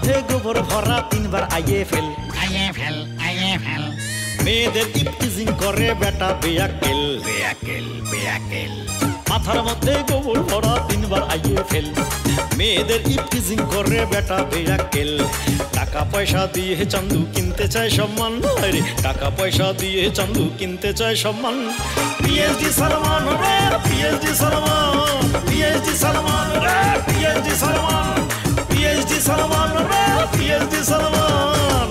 মধ্যে গোবর ভরা তিনবার আইয়ে ফেল মেয়েদের ইপটিজিং করে বেটা বেয়াকেল মাথার মধ্যে গোবর ভরা তিনবার আইয়ে ফেল মেয়েদের ইপটিজিং করে বেটা বেয়াকেল টাকা পয়সা দিয়ে চান্দু কিনতে চায় সম্মান রে টাকা পয়সা দিয়ে চান্দু কিনতে চায় সম্মান পিএইচডি সালমান রে পিএইচডি সালমান পিএইচডি সালমান রে পিএইচডি সালমান পিএইচডি সালমান রে পিএইচডি সালমান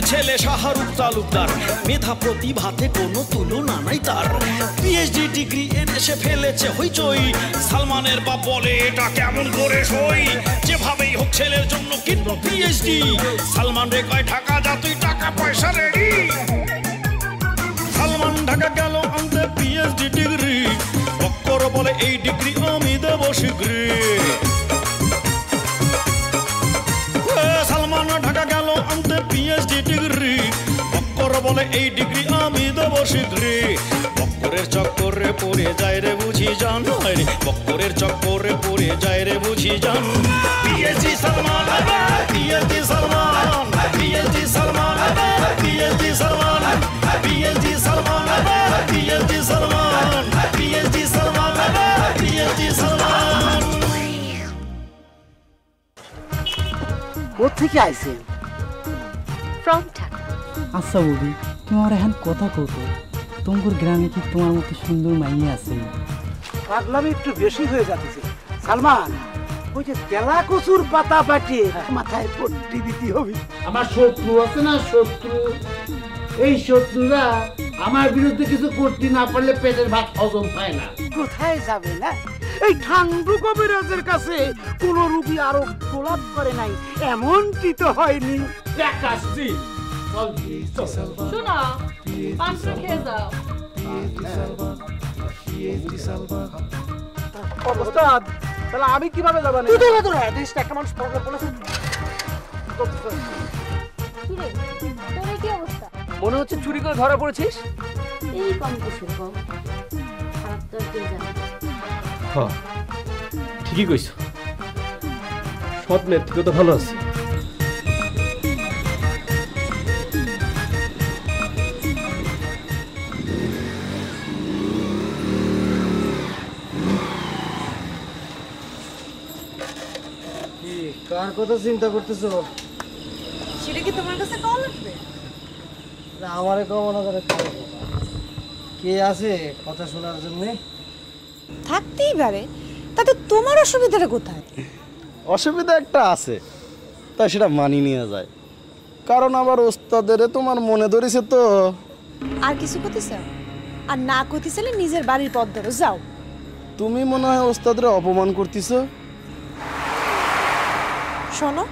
ছেলে শাহরুখ তালুকদার মেধা প্রতিভাতে কোনো তুলনা নাই তার পিএইচডি ডিগ্রি এদেশে ফেলেছে হইচই সালমানের বাপ বলে এটা কেমন করে সই যেভাবেই হোক ছেলের জন্য কিনবো পিএইচডি সালমান রে কয় ঢাকা যা তুই টাকা পয়সা রেডি সালমান ঢাকা গেল আনতে পিএইচডি ডিগ্রি বক্কর বলে এই ডিগ্রি আমি দেব শীঘ্রই সালমান ঢাকা গেল আনতে পিএইচডি ডিগ্রি বক্কর বলে এই ডিগ্রি আমি দেব শীঘ্রই বক্করের চক্করে পড়ে যায় রে বুঝি জান রে বক্করের চক্করে পড়ে যায় রে বুঝি জান PhD Salman PhD Salman PhD Salman PhD Salman PhD Salman PhD Salman PhD Salman PhD Salman কোথেকে আইছে ফ্রম ঢাকা আচ্ছা বৌদি তোমার এখন কথা কত তোমার গ্রামে কি তোমার মতো সুন্দর মাইয়ে আছে পাগলামি একটু বেশি হয়ে যাচ্ছে সালমান ওই যে তেলা কচুর পাতা পাঠিয়ে মাথায় পট্টি দিতে হবে আমার শত্রু আছে না শত্রু এই শত্রুরা আমার বিরুদ্ধে কিছু করতে না পারলে পেটের ভাত হজম পায় না কোথায় যাবে না এই ঠান্ডু কবিরাজের কাছে কোন রোগী আরো গোলাপ করে নাই এমনটি তো হয়নি আসছি শোনো পাঁচটা খেয়ে যাও ওস্তাদ তাহলে আমি কিভাবে যাব না তুই তো দেশটা একটা মানুষ প্রবলেম বলেছে কি রে তোর কি অবস্থা মনে হচ্ছে চুরি করে ধরা পড়েছিস এই কম কিছু কম খারাপ তো কে জানে হ্যাঁ ঠিকই কইছ সৎ নেত্রী তো ভালো আছে কার কথা চিন্তা করতেছো সেটা কি তোমার কাছে কল আসবে আমারে কম না করে কে আছে কথা শোনার জন্য থাকতেই পারে তাতে তোমার অসুবিধাটা কোথায় অসুবিধা একটা আছে তাই সেটা মানি নিয়ে যায় কারণ আবার ওস্তাদের তোমার মনে ধরেছে তো আর কিছু করতেছে আর না করতেছিলে নিজের বাড়ির পথ ধরো যাও তুমি মনে হয় ওস্তাদের অপমান করতেছো শোনো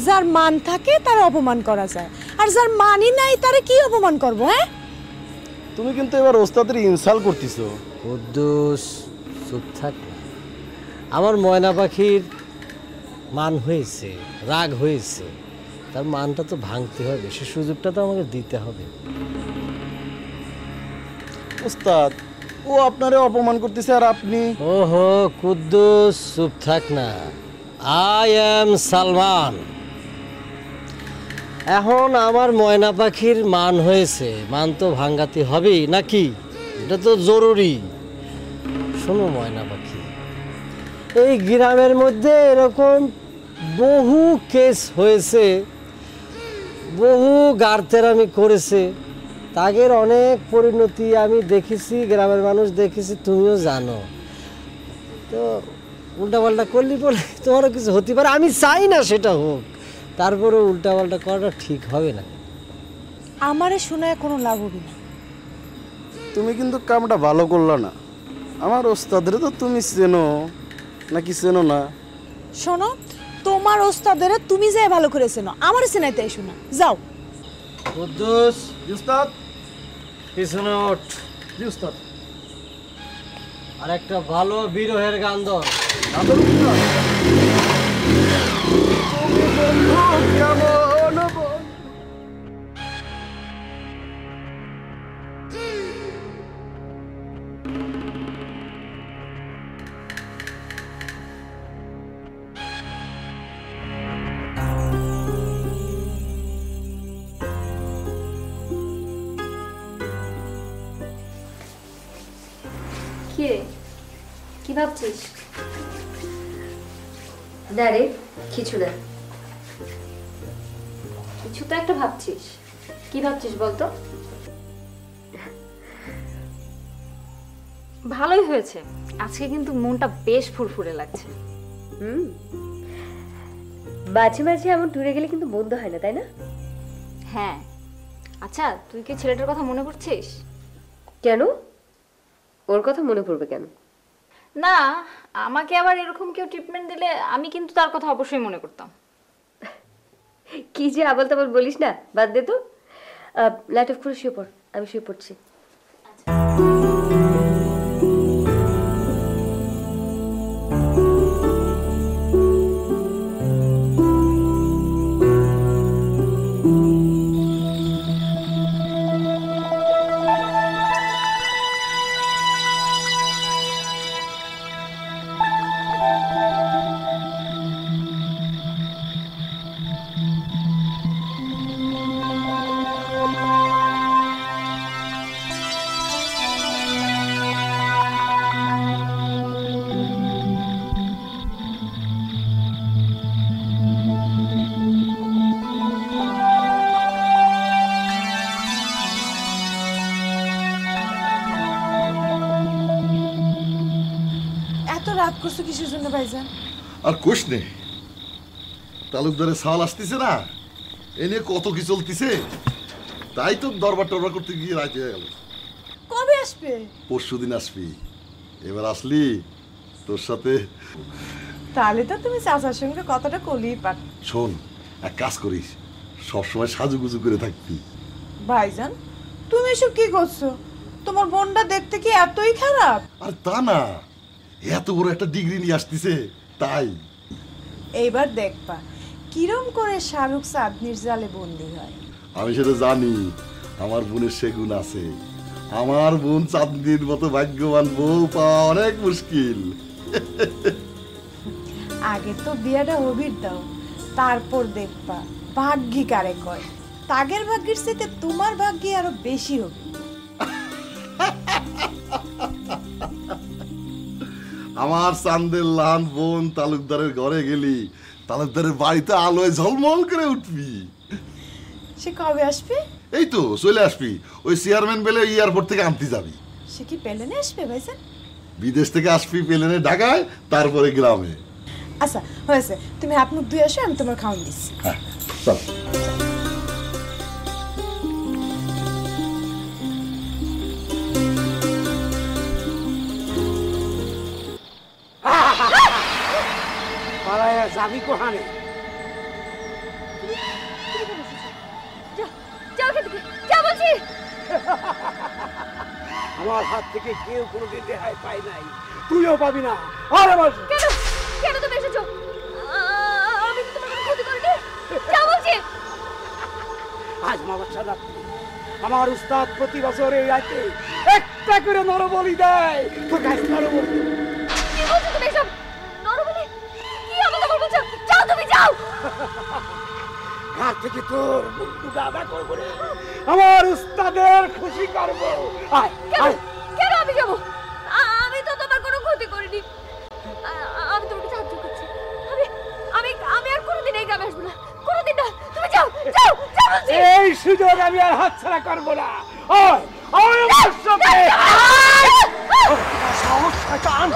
যার মান থাকে তার অপমান করা যায় আর যার মানই নাই তারে কি অপমান করব হ্যাঁ তুমি কিন্তু এবার ওস্তাদের ইনসাল্ট করতেছো কুদ্দুস চুপ থাক আমার ময়না পাখির মান হয়েছে রাগ হয়েছে তার মানটা তো ভাঙতে হবে সে সুযোগটা তো আমাকে দিতে হবে ওস্তাদ ও আপনারে অপমান করতেছে আর আপনি ওহো কুদ্দুস চুপ থাক না আই এম সালমান এখন আমার ময়না পাখির মান হয়েছে মান তো ভাঙাতে হবেই নাকি এটা তো জরুরি শোনো ময়না পাখি এই গ্রামের মধ্যে এরকম বহু কেস হয়েছে বহু গারতেরামি করেছে তাদের অনেক পরিণতি আমি দেখেছি গ্রামের মানুষ দেখেছি তুমিও জানো তো উল্টাপাল্টা করলি বলে তোমারও কিছু হতে পারে আমি চাই না সেটা হোক তারপরেও উল্টাপাল্টা করাটা ঠিক হবে না আমারে শোনায় কোনো লাভ হবে না তুমি কিন্তু কামটা ভালো করলা না আমার ওস্তাদের তো তুমি চেনো নাকি চেনো না শোনো তোমার ওস্তাদের তুমি যে ভালো করে চেনো আমারে চেনাইতে এসো না যাও কুদ্দুস ওস্তাদ পিছনে ওঠ জি ওস্তাদ আর একটা ভালো বিরহের গান দাও তুমি বন্ধু কেমন কি ভাবছিস? না রে, কিছু না। কিছু তো একটা ভাবছিস। কি ভাবছিস বলতো? ভালোই হয়েছে, আজকে কিন্তু মনটা বেশ ফুরফুরে লাগছে। মাঝে মাঝে এমন ট্যুরে গেলে কিন্তু মন্দ হয় না, তাই না? হ্যাঁ। আচ্ছা, তুই কি ছেলেটার কথা মনে করছিস? কেন? ওর কথা মনে পড়বে কেন? না, আমাকে আবার এরকম কেউ ট্রিটমেন্ট দিলে আমি কিন্তু তার কথা অবশ্যই মনে করতাম। কি যে আবল তাবল বলিস না, বাদ দে তো। লাইট অফ করে শুয়ে পড়, আমি শুয়ে পড়ছি। রাগ করছো কিসের জন্য ভাইজান? আর কোশ নে, তালুকদারের সাল আসতেছে না, এ নিয়ে কত কি চলতেছে, তাই তো দরবার টরবার করতে গিয়ে রাত হয়ে গেল। কবে আসবে? পরশুদিন আসবি। এবার আসলি তোর সাথে। তাহলে তো তুমি চাচার সঙ্গে কথাটা কলিই পার। শোন, এক কাজ করিস, সবসময় সাজুগুজু করে থাকবি। ভাইজান তুমি এসব কি করছো? তোমার বোনটা দেখতে কি এতই খারাপ? আর তা না, এত বড় একটা ডিগ্রি নিয়ে আসতেছে তাই। এইবার দেখবা কিরম করে শাহরুখ চাঁদনির জালে বন্দী হয়। আমি সেটা জানি, আমার বোনের সেগুন আছে। আমার বোন চাঁদনির মতো ভাগ্যবান বউ পাওয়া অনেক মুশকিল। আগে তো বিয়াটা হবির দাও, তারপর দেখবা ভাগ্যি কারে কয়। তাগের ভাগ্যের চাইতে তোমার ভাগ্যে আরো বেশি হবে। আমার চাঁদের লান বোন তালুকদারের ঘরে গেলি, তালুকদারের বাড়িতে আলোয় ঝলমল করে উঠবি। সে কবে আসবে? এই তো চলে আসবি, ওই চেয়ারম্যান বেলে এয়ারপোর্ট থেকে আনতে যাবি। সে কি প্লেনে আসবে ভাইজান? বিদেশ থেকে আসবি প্লেনে ঢাকায়, তারপরে গ্রামে। আচ্ছা হয়েছে, তুমি হাত মুখ ধুয়ে আসো, আমি তোমার খাওয়ান দিচ্ছি। হ্যাঁ চল। যাবি কোহানে? আমার হাত থেকে কেউ কোনোদিন রেহাই পায় নাই, তুইও পাবি না। আর আমার কেন কেন তুমি এসেছো? আমি তো তোমার কোনো ক্ষতি করিনি, যা বলছি। আজ মামাশা রাত্রি আমার উস্তাদ প্রতি বছর এই রাতে একটা করে নরবলি দেয়। তোর কাছে নরবলি কি বলছো তুমি এসব? নরবলি? কি আমাকে বলছো? যাও তুমি যাও। ঘাট থেকে তোর বন্দুক আদা করবো রে, আমার উস্তাদের খুশি করবো। আয় আয়। কেন আমি যাবো? আমি তো তোমার কোনো ক্ষতি করিনি, আমি তোমাকে সাহায্য করছি। আমি আমি আর কোনোদিন এই গ্রামে আসবো না, কোনোদিন না। তুমি যাও যাও যাও বলছি। এই সুযোগ আমি আর হাতছাড়া করবো না। আয় আয় আমার সাথে। সাহস শয়তান।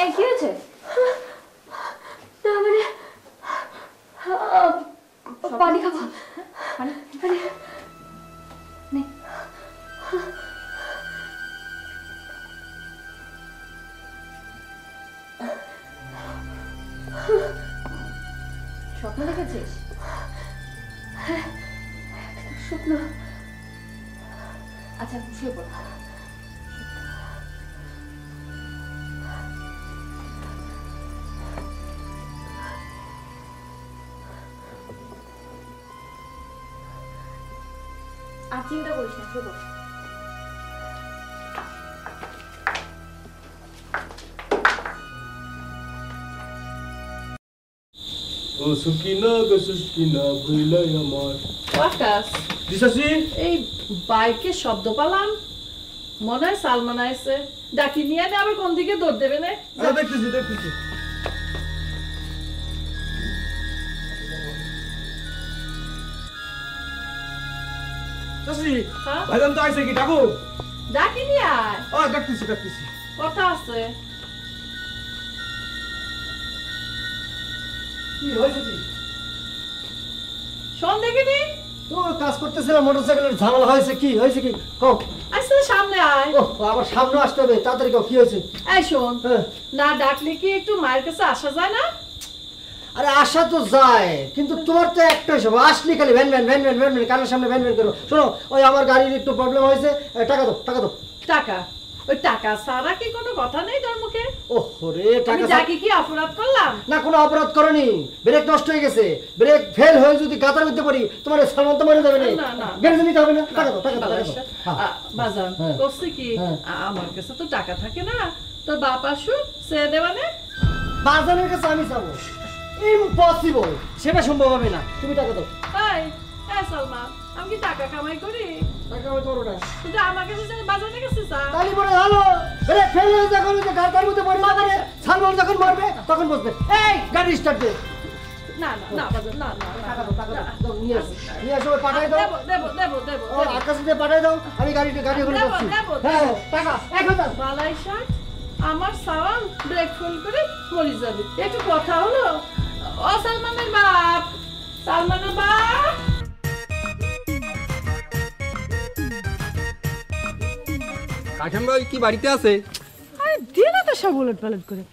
এই কি হয়েছে? না মানে পানি খাবো। পানি নে। স্বপ্ন দেখেছিস? স্বপ্ন? আচ্ছা শুয়ে পড়। আর চিন্তা করিস না, শুয়ে পড়। ও সুকিনা গো সুকিনা ভুলাই আমার ওয়াকাস দিশাসি এই বাইকে শব্দ পালাম মনে হয় সালমান আইছে ডাকি নিয়ে নে আবার কোন দিকে দৌড় দেবে না দেখতেছি চাচি ভাইজান তো আইছে কি ডাকো ডাকি নিয়ে আয় ও ডাকতেছি কথা আছে কি হয়েছে কি শোন দেখিনি তো কাজ করতেছিলাম মোটরসাইকেলের ঝামেলা হয়েছে কি কও আইসে সামনে আয় ও আবার সামনে আসতে হবে তাড়াতাড়ি কও কি হয়েছে এই শোন না ডাকলে কি একটু মায়ের কাছে আসা যায় না আরে আসা তো যায় কিন্তু তোমার তো একটাই সব আসলি খালি ভ্যান কানের সামনে ভ্যান করো শোনো ওই আমার গাড়ির একটু প্রবলেম হয়েছে টাকা দাও টাকা ওই টাকা ছাড়া কি কোনো কথা নেই তোর মুখে ওরে টাকা আমি যাকে কি অপরাধ করলাম না কোনো অপরাধ করনি ব্রেক নষ্ট হয়ে গেছে ব্রেক ফেল হয়ে যদি গাতার মধ্যে পড়ি তোমার সালমান তো মরে যাবে না বেরোতে নিতে হবে না টাকা দাও বাজান করছে কি আমার কাছে তো টাকা থাকে না তোর বাপ আসু সে দেবানে বাজানের কাছে আমি যাবো ইম্পসিবল সেটা সম্ভব হবে না তুমি টাকা দাও এই সালমান আমি কি টাকা কামাই করি টাকা আমি করো না তুই আমার কাছে বাজানের কাছে যা তালি পরে ভালো ব্রেক ফেল হয়ে যখন গাতার মধ্যে পড়ে যাবে সালমান যখন মরবে তখন বসবে এই গাড়ি স্টার্ট দে না বাজান না টাকা দাও নিয়ে আসো পাঠাই দাও দেব ও আকাশ দিয়ে পাঠাই দাও আমি গাড়ি করে যাচ্ছি হ্যাঁ টাকা 1000 বালাই শার্ট আমার সাওয়াল ব্রেক ফুল করে মরে যাবে একটু কথা হলো ও সালমানের বাপ কাঠাম ভাই কি বাড়িতে আছে? আরে দিনা তো সব উলটপালট করে।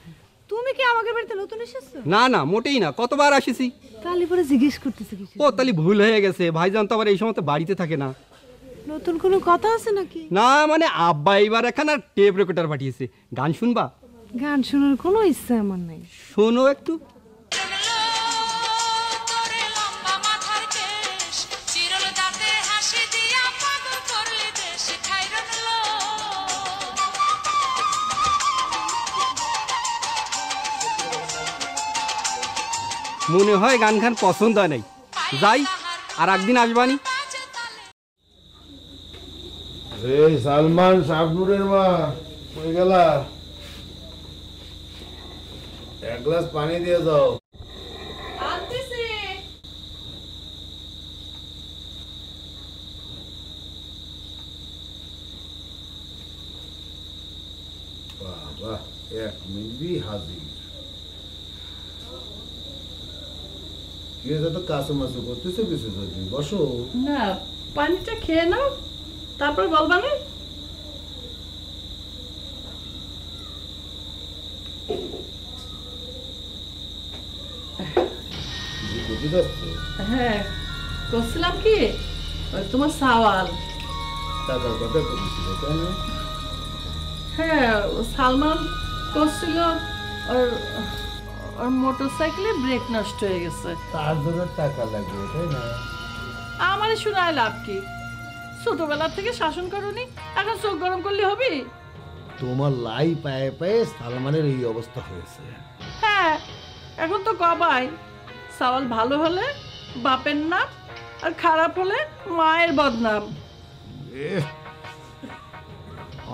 তুমি কি আমাদের বাড়িতে নতুন এসেছো? না মোটেই না, কতবার আসিছি। তাহলে পরে জিজ্ঞেস করতেছে কিছু। ও তাহলে ভুল হয়ে গেছে, ভাইজান তো আবার এই সময় বাড়িতে থাকে না। নতুন কোনো কথা আছে নাকি? না মানে আব্বা এবার একখানা টেপ রেকর্ডার পাঠিয়েছে, গান শুনবা? গান শোনার কোনো ইচ্ছা আমার নাই। শোনো একটু। মনে হয় গান খান পছন্দ হয় নাই, যাই আর একদিন আসবানি। সালমান শাবনুরের মা কই গেলা? এক গ্লাস পানি দিয়ে দাও। বাবা, 1 মিনিটই হাজির। তো কাছে মাসু করতেছে কিছু যদি বসো না, পানিটা খেয়ে নাও তারপর বলবা না। হ্যাঁ করছিলাম কি, তোমার সাওয়াল টাকার কথা করছিল তাই না? হ্যাঁ সালমান করছিল ওর মোটরসাইকেলে ব্রেক নষ্ট হয়ে গেছে, তার জন্য টাকা লাগবে তাই না? আমারে শোনায় লাভ কি? ছোটবেলা থেকে শাসন করনি, এখন চোখ গরম করলে হবে? তোমার লাই পায়ে পায়ে সালমানের এই অবস্থা হয়েছে। হ্যাঁ এখন তো কবাই সাওয়াল ভালো হলে বাপের নাম আর খারাপ হলে মায়ের বদনাম।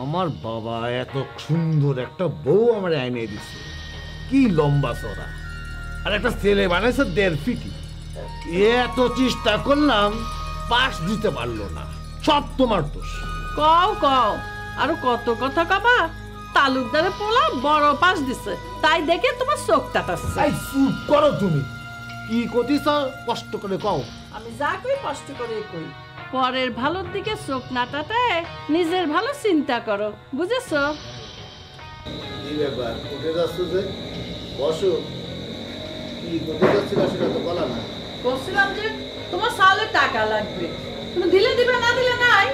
আমার বাবা এত সুন্দর একটা বউ আমার এনে দিছে, কি লম্বা চড়া, আর একটা ছেলে বানাইছে 1.5 ফিটি। এত চেষ্টা করলাম, পাশ দিতে পারলো না, সব তোমার দোষ। কও আরো কত কথা কবা? তালুকদারে পোলা বড় পাশ দিছে, তাই দেখে তোমার চোখ টাটাচ্ছে। চুপ করো তুমি, কি কতিস কষ্ট করে কও। আমি যা কই কষ্ট করে কই, পরের ভালোর দিকে চোখ না টাটায় নিজের ভালো চিন্তা করো, বুঝেছো? কি ব্যাপার, উঠে যাচ্ছ যে? বসো। কি কোথায় যাচ্ছিল সেটা তো বলা না। বলছিলাম যে তোমার সালে টাকা লাগবে, তুমি দিলে দিবে, না দিলে নাই।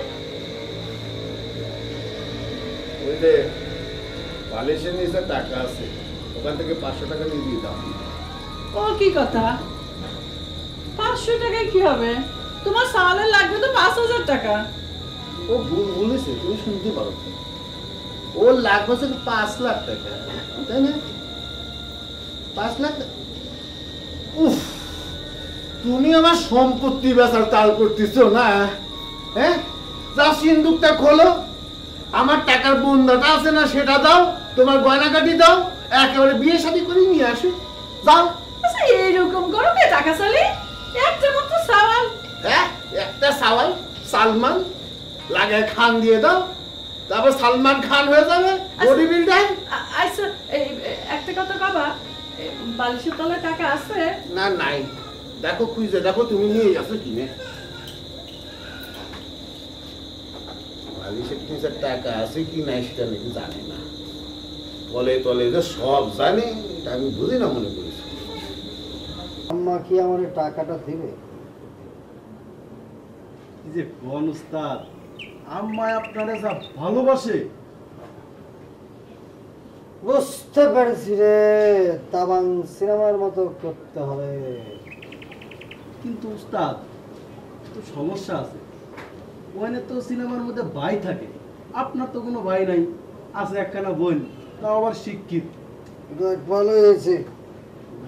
ওই যে বালিশের নিচে টাকা আছে, ওখান থেকে 500 টাকা নিয়ে দিয়ে দাও। ও কি কথা? 500 টাকায় কি হবে? তোমার সালে লাগবে তো 5000 টাকা। ও বলেছে, তুমি শুনতে পারো, ওর লাগবে 5 লাখ টাকা, তাই না? 5 লাখ। উফ, তুমি আমার সম্পত্তি বেচার চাল করতেছো না? হ্যাঁ, যা সিন্দুকটা খোলো, আমার টাকার বন্ধাটা আছে না সেটা দাও, তোমার গয়নাকাটি দাও, একেবারে বিয়ে শাদী করে নিয়ে আসে যাও। আচ্ছা এইরকম গরমে টাকা চলে? একটা মাত্র সাওয়াল। হ্যাঁ, একটা সাওয়াল সালমান লাগায় খান দিয়ে দাও, তারপর সালমান খান হয়ে যাবে বডি বিল্ডার। আচ্ছা একটা কথা বাবা, বালিশের তলায় টাকা আছে? না নাই, দেখো খুঁজে দেখো তুমি নিয়ে যাচ্ছ কিনে। বালিশের নিচে টাকা আছে কি নাই সেটা নাকি জানি না, বলে তলে যে সব জানে এটা আমি বুঝি না মনে করেছি। আম্মা কি আমার টাকাটা দিবে? কি যে কোন উস্তাদ, আম্মায় আপনারে যা ভালোবাসে। বুঝতে পেরেছি রে, তাবাং সিনেমার মতো করতে হবে। কিন্তু উস্তাদ তো সমস্যা আছে, ওখানে তো সিনেমার মধ্যে ভাই থাকে, আপনার তো কোনো ভাই নাই, আছে একখানা বোন, তাও আবার শিক্ষিত। ভালো হয়েছে,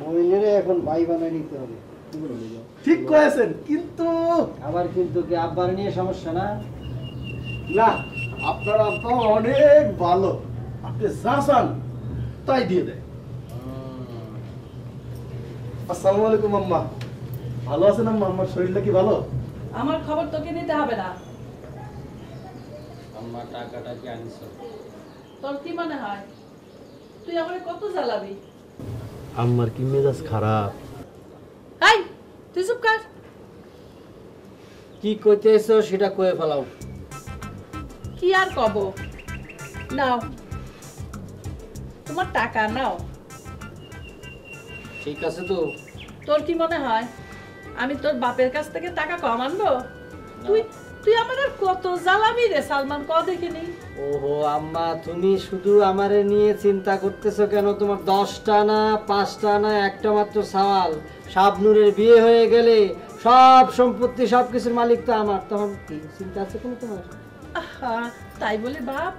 বোনেরে এখন ভাই বানায় নিতে হবে। ঠিক কয়েছেন, কিন্তু আবার কিন্তু কি আব্বার নিয়ে সমস্যা না? না, আপনার আব্বা অনেক ভালো, আপনি যা চান তাই দিয়ে দেয়। আসসালামু আলাইকুম আম্মা, ভালো আছেন আম্মা? আমার শরীরটা কি ভালো? আমার খবর তোকে নিতে হবে না। আম্মা টাকাটা কি আনিস? তোর কি মনে হয় তুই আমারে কত জ্বালাবি? আম্মার কি মেজাজ খারাপ? এই তুই চুপ কর। কি কইতেছো সেটা কয়ে ফেলাও। কি আর কব, নাও তোমার টাকা নাও। ঠিক আছে তো? তোর কি মনে হয় আমি তোর বাপের কাছ থেকে টাকা কম আনবো? তুই তুই আমার আর কত জ্বালাবি রে সালমান, ক দেখিনি? ওহো আম্মা, তুমি শুধু আমারে নিয়ে চিন্তা করতেছো কেন? তোমার 10টা না 5টা না একটা মাত্র সওয়াল, শাবনুরের বিয়ে হয়ে গেলে সব সম্পত্তি সবকিছুর মালিক তো আমার, তখন কি চিন্তা আছে কোনো তোমার? আহা, তাই বলে বাপ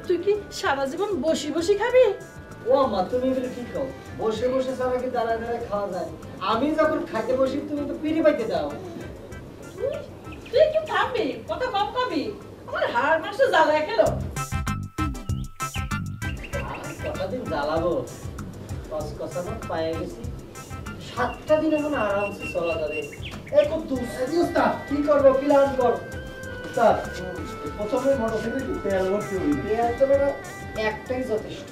তুই কি সারা জীবন বসি বসি খাবি? ও আম্মা, তুমি এগুলো কি খাও? বসে বসে ছাড়া কি দাঁড়ায় দাঁড়ায় খাওয়া যায়? আমি যখন খাইতে বসি তুমি তো পিড়ি পাইতে দাও। তুই কি থামবি? কথা কম কবি, আমার হাড় মাংস জ্বালায় খেলো। কতদিন জ্বালাবো, কসকসানো পায়ে গেছি, 7টা দিন এখন আরামসে চলা যাবে। এই কুদ্দুস, উস্তাদ কি করবো? প্ল্যান কর। উস্তাদ, প্রথমে মোটরসাইকেলে তেল ভর্তি হই, পেঁয়াজ তো বেটা একটাই যথেষ্ট।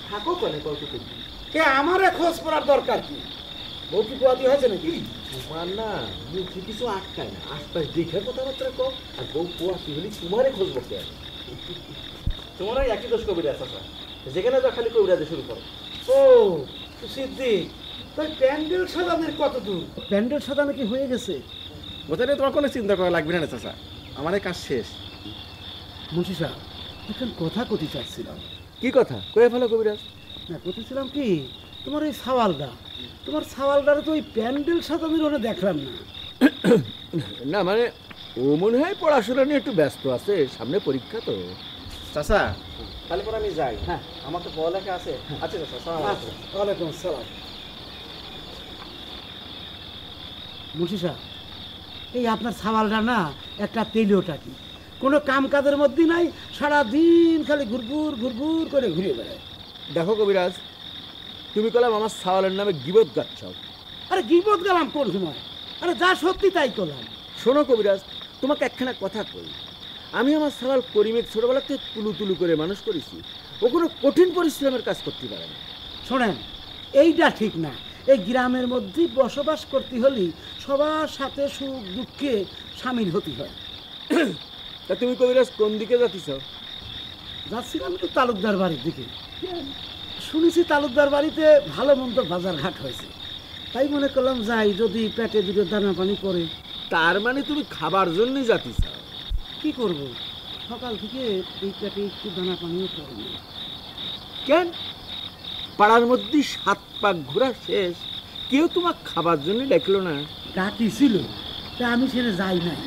থাকো কোনে কতদিন? কে আমারে খোঁজ করার দরকার কি? বউ কি পোয়াতি হয়েছে নাকি? তোমার না মুখে কিছু আটকায় না, আশপাশ দেখে কথাবার্তা কম, আর বউ পোয়াতি হলে তোমারে খুঁজবো কে? তোমার একই দোষ কবিরাজ আছে, যেখানে যা খালি কবিরাজে শুরু করো। ও সিদ্দিক, তাই প্যান্ডেল সাজানোর কত দূর? প্যান্ডেল সাজানো কি হয়ে গেছে? ওটা নিয়ে তোমার কোনো চিন্তা করা লাগবে না চাচা, আমার এই কাজ শেষ। মুন্সি সাহেব, এখন কথা কতি চাচ্ছিলাম। কি কথা কয়ে ফেলো কবিরাজ? না, কতিছিলাম কি, তোমার ওই সাওয়ালটা, তোমার সাওয়ালটারে তো ওই প্যান্ডেল সাজানোর ওখানে দেখলাম না। না মানে ও মনে হয় পড়াশোনা নিয়ে একটু ব্যস্ত আছে, সামনে পরীক্ষা তো। চাচা তাহলে পরে আমি যাই। হ্যাঁ, আমার তো পড়ালেখা আছে। আচ্ছা চাচা, আসসালামু আলাইকুম। ওয়ালাইকুম আসসালাম। মুন্সি সাহেব, এই আপনার সাওয়ালটা না একটা তেলীয়টা কি, কোনো কাম কাজের মধ্যে নাই, সারাদিন খালি ঘুরঘুর ঘুরঘুর করে ঘুরে বেড়ায়। দেখো কবিরাজ, তুমি কলাম আমার সাওয়ালের নামে গিবত গাচ্ছাও। আরে গিবত গেলাম কোন সময়? আরে যা সত্যি তাই করলাম। শোনো কবিরাজ, তোমাকে একখানা কথা কই, আমি আমার সাওয়াল করিমের ছোটবেলা থেকে তুলু তুলু করে মানুষ করেছি, ও কোনো কঠিন পরিশ্রমের কাজ করতে পারে না। শোনেন, এইটা ঠিক না। এই গ্রামের মধ্যে বসবাস করতে হলে সবার সাথে সুখ দুঃখে সামিল হতে হয়। তা তুমি কবিরাজ কোন দিকে যাচ্ছ? যাচ্ছিলাম তো তালুকদার বাড়ির দিকে। শুনেছি তালুকদার বাড়িতে ভালো মন্দ বাজার ঘাট হয়েছে, তাই মনে করলাম যাই, যদি পেটে দুটো দানা পানি পড়ে। তার মানে তুমি খাবার জন্যই যাচ্ছ? কি করব, সকাল থেকে এই পেটে একটু দানা পানিও পড়ে না। কেন? পাড়ার মধ্যে 7 পাক ঘোরা শেষ, কেউ তোমার খাবার জন্য ডাকলো না? ডাকি ছিল, তা আমি সেটা যাই নাই।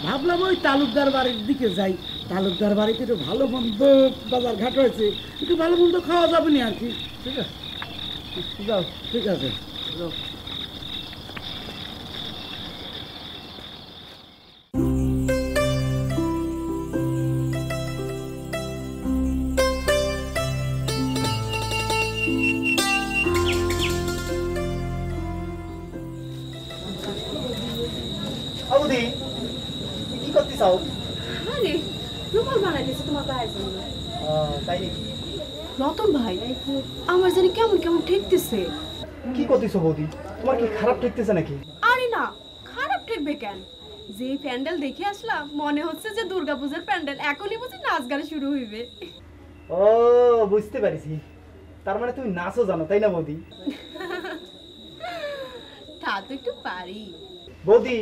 ভাবলাম ওই তালুকদার বাড়ির দিকে যাই। তালুকদার বাড়িতে একটু ভালো মন্দ বাজার ঘাট হয়েছে, একটু ভালো মন্দ খাওয়া যাবে না আর কি। ঠিক আছে, যাও। ঠিক আছে, যাও। কি করতে চাও? আরে রুমাল বানাই দিয়েছে তোমার ভাইয়ের জন্য। তাই নাকি? রতন ভাই, আমার জানি কেমন কেমন ঠেকতেছে। কি করতেছো বৌদি? তোমার কি খারাপ ঠেকতেছে নাকি? আরে না, খারাপ ঠেকবে কেন? যে প্যান্ডেল দেখে আসলাম মনে হচ্ছে যে দুর্গাপূজার প্যান্ডেল, এখনই বুঝি নাচ গান শুরু হইবে। ও বুঝতে পারিছি, তার মানে তুমি নাচও জানো তাই না বৌদি? তা তো একটু পারি বৌদি,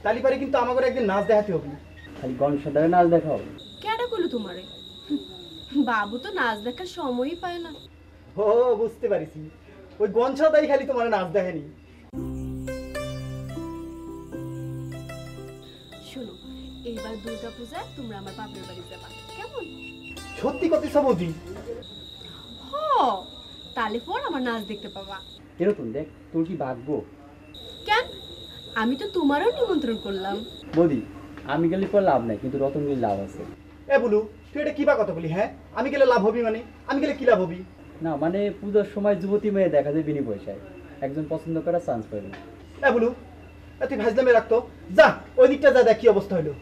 তালি পারি কিন্তু আমাকে একদিন নাচ দেখাতে হবে। খালি গণসদারে নাচ দেখাও। কেডা কইলো তোমারে? বাবু তো নাচ দেখার সময়ই পায় না। ও বুঝতে পারিছি, ওই গণসদাই খালি তোমার নাচ দেখেনি। শোনো, এইবার দুর্গাপূজায় তোমরা আমার বাপের বাড়ি যাবা, কেমন? সত্যি করতেছ বৌদি? হ, তাহলে পর আমার নাচ দেখতে পাবা। এরকম দেখ, তোর কি ভাগবো? কেন? আমি তো তোমারও নিমন্ত্রণ করলাম। বৌদি, আমি গেলে পর লাভ নাই, কিন্তু রতন গেলে লাভ আছে। এ বলু, তুই এটা কি বা কথা বলি? হ্যাঁ, আমি গেলে লাভ হবি মানে? আমি গেলে কি লাভ হবি? না মানে পূজার সময় যুবতী মেয়ে দেখা যায় বিনি পয়সায়, একজন পছন্দ করার চান্স পাইবে। এ বলু, তুই ভাজলামে রাখতো, যা ওই দিকটা যা, দেখ কি অবস্থা হইলো।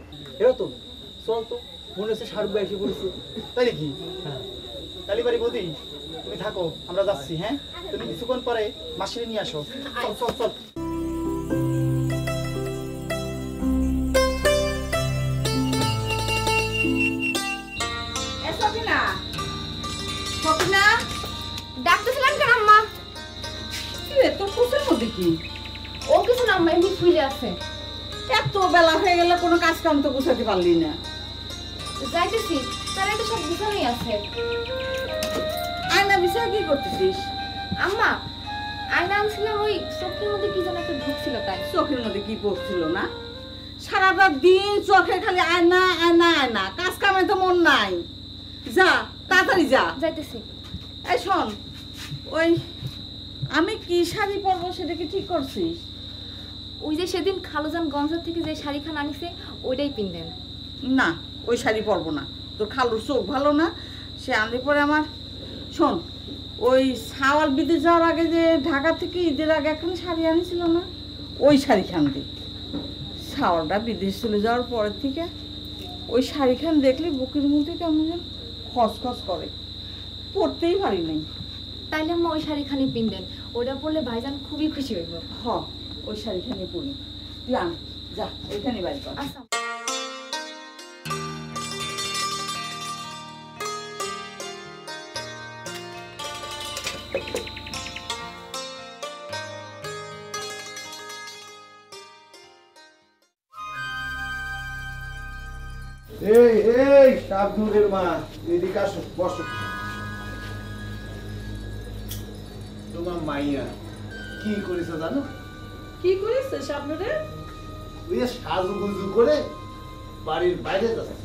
এরকম চল তো, মনে হচ্ছে শাহরুখ ভাই এসে পড়েছে। তাই নাকি? হ্যাঁ। কালীবাড়ি বৌদি, তুমি থাকো, আমরা যাচ্ছি। হ্যাঁ, তুমি কিছুক্ষণ পরে মাসিরে নিয়ে আসো। চল চল চল। ডাকতেছিলেন কেন আম্মা? কি রে, তোর কোসের মধ্যে কি? ও কিছু না আম্মা, এমনি ফুলে আছে। এত বেলা হয়ে গেলে কোনো কাজ কাম তো গুছাতে পারলি না। যাইতেছি, তার একটা সব গুছানোই আছে। আয়না বিষয়ে কি করতেছিস? আম্মা, আয়না আনছিলাম, ওই চোখের মধ্যে কি যেন একটা ঢুকছিল, তাই। চোখের মধ্যে কি পড়ছিল না? সারাটা দিন চোখে খালি আয়না আয়না আয়না, কাজ কামে তো মন নাই। যা তাড়াতাড়ি যা। যাইতেছি। এই শোন, ওই আমি কি শাড়ি পরবো সেটা কি ঠিক করছিস? ওই যে সেদিন খালুজান গঞ্জার থেকে যে শাড়িখান আনিছে ওইটাই পিনদেন। না, ওই শাড়ি পরবো না, তোর খালুর চোখ ভালো না, সে আনলে পরে আমার। শোন, ওই সাওয়াল বিদেশ যাওয়ার আগে যে ঢাকা থেকে ঈদের আগে এখন শাড়ি আনিছিল না, ওই শাড়িখান দিই। সাওয়ালটা বিদেশ চলে যাওয়ার পরের থেকে ওই শাড়িখান দেখলে বুকের মধ্যে কেমন যেন খসখস করে, পরতেই পারি নাই। তাইলে আমরা ওই শাড়িখানি পিনদেন, ওটা পরলে ভাইজান খুবই খুশি হইব। হ, ওই শাড়িখানি পরি। তুই আন, যা ওইখানে বাড়ি কর। আচ্ছা। এই এই শাবনুরের মা, এদিকে আসো, বসো। তোমার মাইয়া কি করেছে জানো? কি করেছে সামনে? ওই যে সাজুগুজু করে বাড়ির বাইরে যাচ্ছে।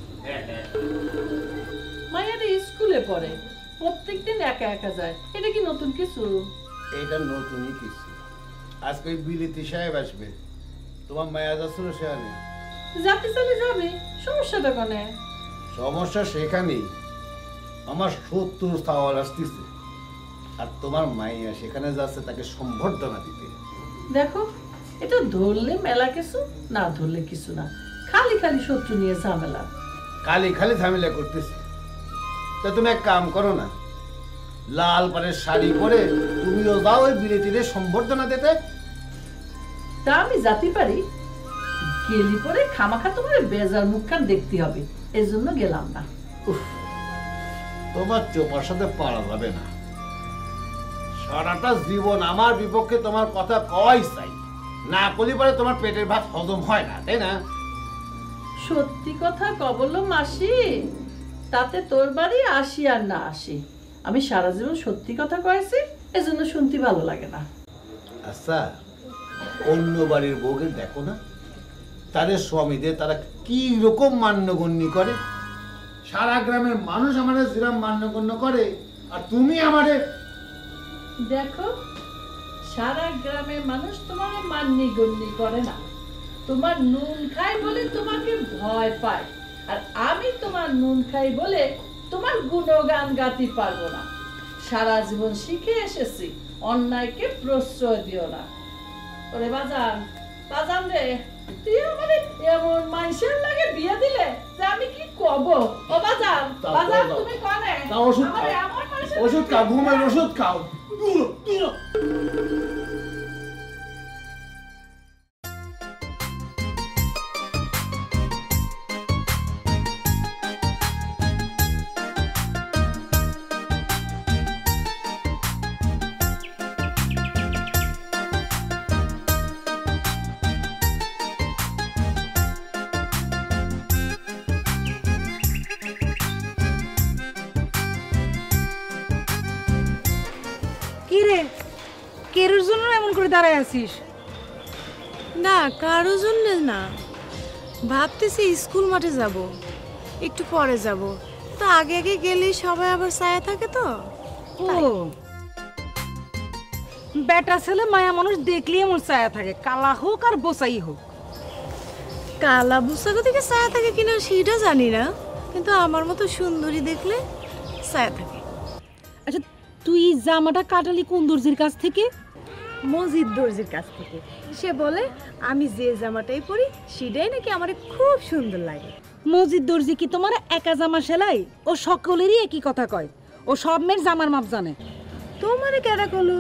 মাইয়াটা স্কুলে পড়ে, প্রত্যেকদিন একা একা যায়, এটা কি নতুন কিছু? এটা নতুনই কিছু। আজকে ওই বিলিতি সাহেব আসবে, তোমার মায়া যাচ্ছে না সেখানে। যাতে চলে যাবে, সমস্যাটা কোনে? সমস্যা সেখানেই, আমার শত্রু সাওয়াল আসতেছে, আর তোমার মাইয়া সেখানে যাচ্ছে তাকে সম্বর্ধনা দিতে। দেখো, এটা ধরলে মেলা কিছু, না ধরলে কিছু না, খালি খালি শত্রু নিয়ে ঝামেলা। খালি খালি ঝামেলা করতেছে। তা তুমি এক কাম করো না, লাল পাড়ের শাড়ি পরে তুমিও যাও ওই বিলেতিরে সম্বর্ধনা দিতে। তা আমি যাতে পারি, গেলি পরে খামাখা তোমার বেজার মুখখান দেখতে হবে, এজন্য গেলাম না। তোমার চোপার সাথে পারা যাবে না। সারাটা জীবন আমার বিপক্ষে তোমার কথা কওয়াই চাই, না করলে পরে তোমার পেটের ভাত হজম হয় না, তাই না? সত্যি কথা কবল মাসি, তাতে তোর বাড়ি আসি আর না আসি, আমি সারা জীবন সত্যি কথা কয়েছি, এজন্য শুনতে ভালো লাগে না। আচ্ছা, অন্য বাড়ির বউকে দেখো না, তাদের স্বামীদের তারা কি রকম মান্যগণ্য করে। সারা গ্রামের মানুষ আমাদের যেরকম মান্যগণ্য করে, আর তুমি আমাদের দেখো, সারা গ্রামের মানুষ তোমার মান্যি গণ্যি করে না, তোমার নুন খায় বলে তোমাকে ভয় পায়, আর আমি তোমার নুন খাই বলে তোমার গুণগান গাতি পারবো না। সারা জীবন শিখে এসেছি অন্যায়কে প্রশ্রয় দিও না। ওরে বাজান, বাজান রে, তুই আমারে এমন মানুষের লাগে বিয়ে দিলে যে আমি কি কব? ও বাজান, বাজান তুমি কোনে? ওষুধ খাও, ওষুধ খাও, ঘুমের ওষুধ খাও। কেরোর জন্য এমন করে দাঁড়ায় আছিস? না, কারোর জন্য না, ভাবতেছি স্কুল মাঠে যাব, একটু পরে যাব, তো আগে আগে গেলেই সবাই আবার ছায়া থাকে তো। ও বেটা ছেলে মায়া মানুষ দেখলেই এমন ছায়া থাকে, কালা হোক আর বোসাই হোক। কালা বুসাগো থেকে ছায়া থাকে কিনা সেটা জানি না, কিন্তু আমার মতো সুন্দরী দেখলে ছায়া থাকে। আচ্ছা, তুই জামাটা কাটালি কোন দর্জির কাছ থেকে? মজিদ দর্জির কাছ থেকে। সে বলে আমি যে জামাটাই পরি সেটাই নাকি আমার খুব সুন্দর লাগে। মজিদ দর্জি কি তোমার একা জামা সেলাই? ও সকলেরই একই কথা কয়, ও সব মেয়ের জামার মাপ জানে। তোমারে কেডা কলো?